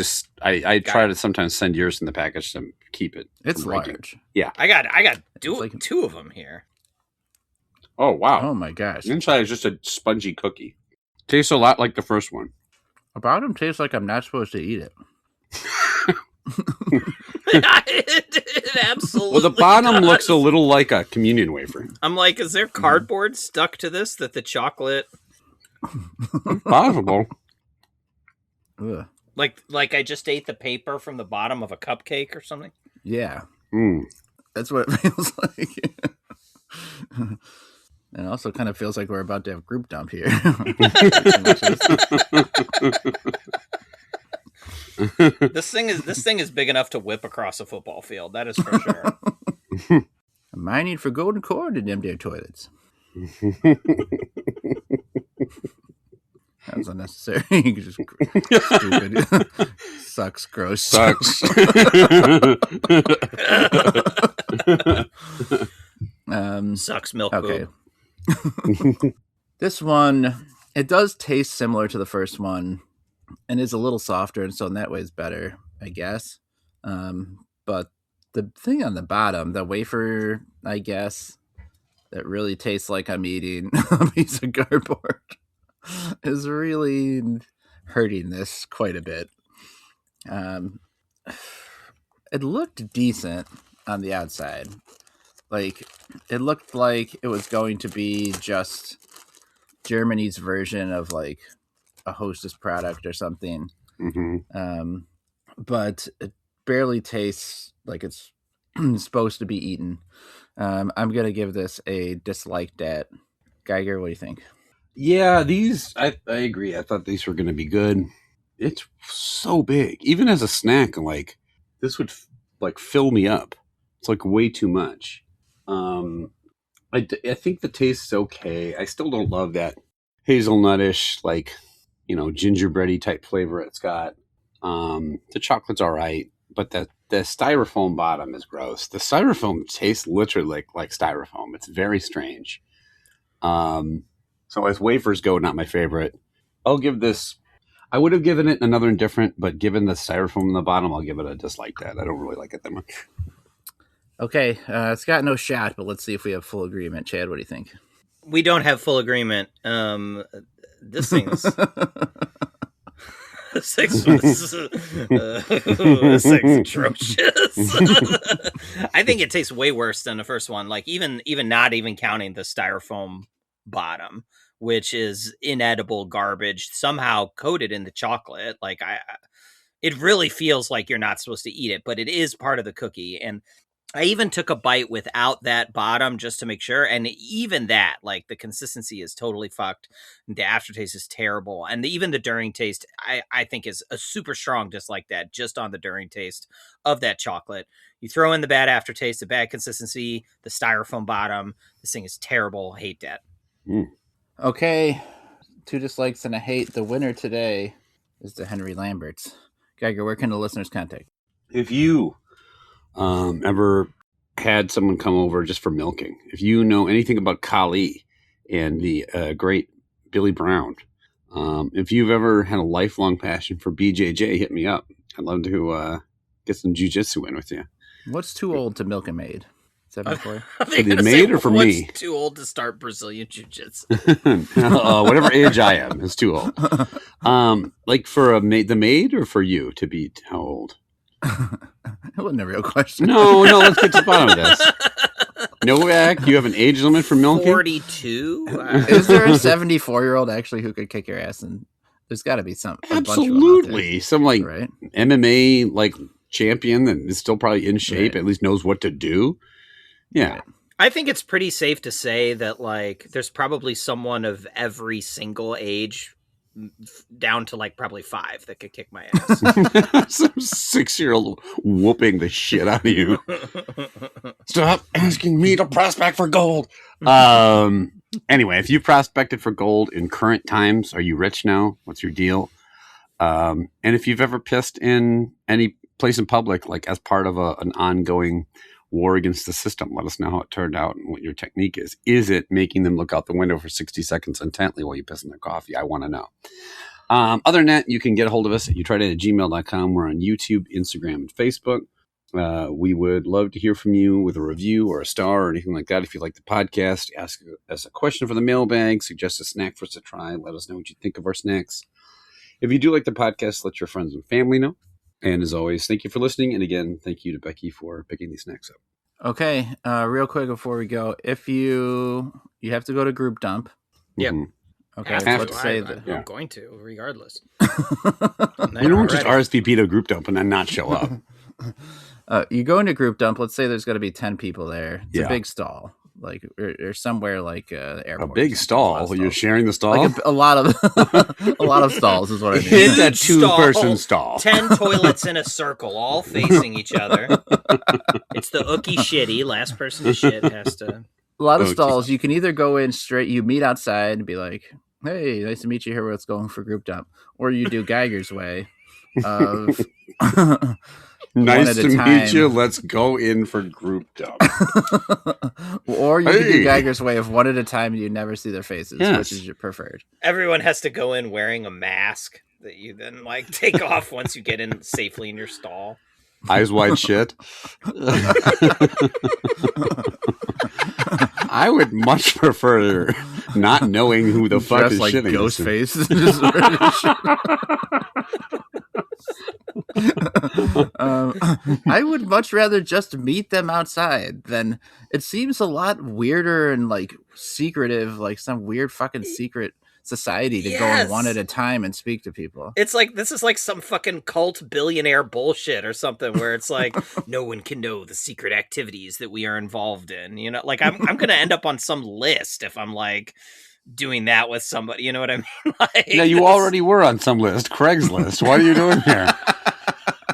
try to sometimes send yours in the package to keep it. It's large. Yeah, I got two of them here. Oh wow! Oh my gosh! Inside is just a spongy cookie. Tastes a lot like the first one. A bottom tastes like I'm not supposed to eat it. It absolutely. Well, the bottom looks a little like a communion wafer. I'm like, is there cardboard stuck to this that the chocolate? Possible. Ugh. Like I just ate the paper from the bottom of a cupcake or something. Yeah, Mm. that's what it feels like. And it also kind of feels like we're about to have group dump here. This thing is big enough to whip across a football field. That is for sure. I'm mining for golden corn in them there toilets. That was unnecessary. Just stupid. Sucks. Gross. Sucks. Sucks milk. Okay. This one, it does taste similar to the first one, and is a little softer, and so in that way is better, I guess. But the thing on the bottom, the wafer, I guess, that really tastes like I'm eating a piece of cardboard, is really hurting this quite a bit. It looked decent on the outside. Like, it looked like it was going to be just Germany's version of like a Hostess product or something. Mm-hmm. But it barely tastes like it's supposed to be eaten. I'm going to give this a dislike dat. Geiger, what do you think? Yeah, these, I agree. I thought these were going to be good. It's so big. Even as a snack, like, this would like fill me up. It's like way too much. I think the taste is okay. I still don't love that hazelnutish, like, gingerbready type flavor it's got. The chocolate's all right, but the styrofoam bottom is gross. The styrofoam tastes literally like styrofoam. It's very strange. So as wafers go, not my favorite. I'll give this, I would have given it another indifferent, but given the styrofoam in the bottom, I'll give it a dislike that. I don't really like it that much. Okay, it's got no shot, but let's see if we have full agreement. Chad, what do you think? We don't have full agreement. This thing's this thing's atrocious. I think it tastes way worse than the first one. Like even not even counting the styrofoam bottom, which is inedible garbage, somehow coated in the chocolate. Like it really feels like you're not supposed to eat it, but it is part of the cookie. And I even took a bite without that bottom just to make sure. And even that, like, the consistency is totally fucked. The aftertaste is terrible. And even the during taste, I think is a super strong dislike that just on the during taste of that chocolate. You throw in the bad aftertaste, the bad consistency, the styrofoam bottom. This thing is terrible. Hate that. Okay. 2 dislikes and a hate. The winner today is the Henry Lamberts. Geiger, where can the listeners contact? If you ever had someone come over just for milking, if you know anything about Kali, and the great Billy Brown. If you've ever had a lifelong passion for BJJ, hit me up. I'd love to get some jiu-jitsu in with you. What's too old to milk a maid? 74? For the maid or for me? What's too old to start Brazilian jiu-jitsu? Whatever age I am is too old. Like for the maid or for you to be how old? It wasn't a real question. No, let's get to the bottom of this. Novak, you have an age limit for milking? 42? Is there a 74-year-old actually who could kick your ass? And there's got to be some. Absolutely. Some like right? MMA like champion that is still probably in shape, at least knows what to do. Yeah. Right. I think it's pretty safe to say that like there's probably someone of every single age down to like probably 5 that could kick my ass. Some 6-year-old whooping the shit out of you. Stop asking me to prospect for gold. Anyway, if you prospected for gold in current times, are you rich now? What's your deal? And if you've ever pissed in any place in public, like as part of an ongoing war against the system, let us know how it turned out and what your technique is. Is it making them look out the window for 60 seconds intently while you piss in their coffee? I want to know. Other than that, you can get a hold of us at youtrydat@gmail.com. We're on YouTube, Instagram, and Facebook. We would love to hear from you with a review or a star or anything like that. If you like the podcast, ask us a question for the mailbag, suggest a snack for us to try, let us know what you think of our snacks. If you do like the podcast, let your friends and family know. And as always, thank you for listening. And again, thank you to Becky for picking these snacks up. Okay. Real quick before we go, if you have to go to group dump. Yep. Mm-hmm. Okay. Let's say that. I'm going to, regardless. You don't just RSVP to group dump and then not show up. You go into group dump. Let's say there's going to be 10 people there. It's a big stall. Like or somewhere like airport. A big stall. You're sharing the stall. Like a lot of a lot of stalls is what I mean. It's a 2-person stall. 10 toilets in a circle, all facing each other. It's the ookie shitty. Last person to shit has to. A lot of stalls. You can either go in straight. You meet outside and be like, "Hey, nice to meet you. Here, what's going for group dump?" Or you do Geiger's way of. Nice to meet you. Let's go in for group dump. Or you can do Geiger's way of one at a time and you never see their faces, which is your preferred. Everyone has to go in wearing a mask that you then like take off once you get in safely in your stall. Eyes wide shut. I would much prefer not knowing who the fuck is like shitting. Ghostface. I would much rather just meet them outside than it seems a lot weirder and like secretive, like some weird fucking secret society to go in one at a time and speak to people. It's like this is like some fucking cult billionaire bullshit or something where it's like no one can know the secret activities that we are involved in. You know, like I'm gonna end up on some list if I'm like doing that with somebody. You know what I mean? Like, yeah, you already were on some list, Craigslist. What are you doing here?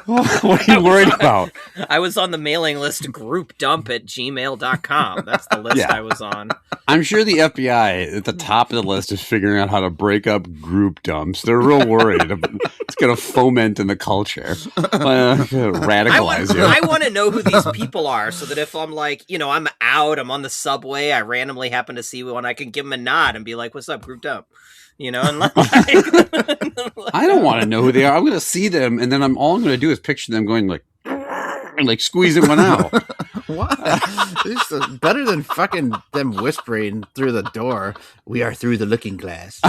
What are you worried about? I was on the mailing list groupdump@gmail.com. That's the list I was on. I'm sure the FBI at the top of the list is figuring out how to break up group dumps. They're real worried. It's going to foment in the culture. Radicalize you. I want to know who these people are so that if I'm like, you know, I'm out, I'm on the subway, I randomly happen to see one, I can give them a nod and be like, what's up, group dump? You know, and like, I don't want to know who they are. I'm going to see them, and then all I'm going to do is picture them going like squeezing one out. What? This is better than fucking them whispering through the door. We are through the looking glass.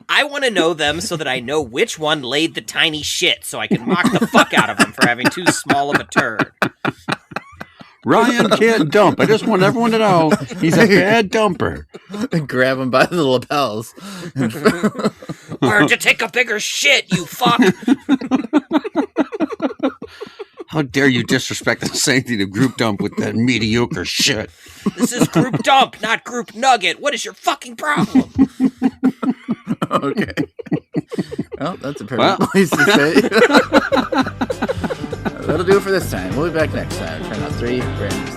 I want to know them so that I know which one laid the tiny shit, so I can mock the fuck out of them for having too small of a turd. Ryan can't dump. I just want everyone to know he's a bad dumper. And grab him by the lapels. Or to take a bigger shit, you fuck. How dare you disrespect the sanctity of group dump with that mediocre shit? This is group dump, not group nugget. What is your fucking problem? Okay. Well, that's a perfect place to say. That'll do it for this time. We'll be back next time. Try not 3 brands.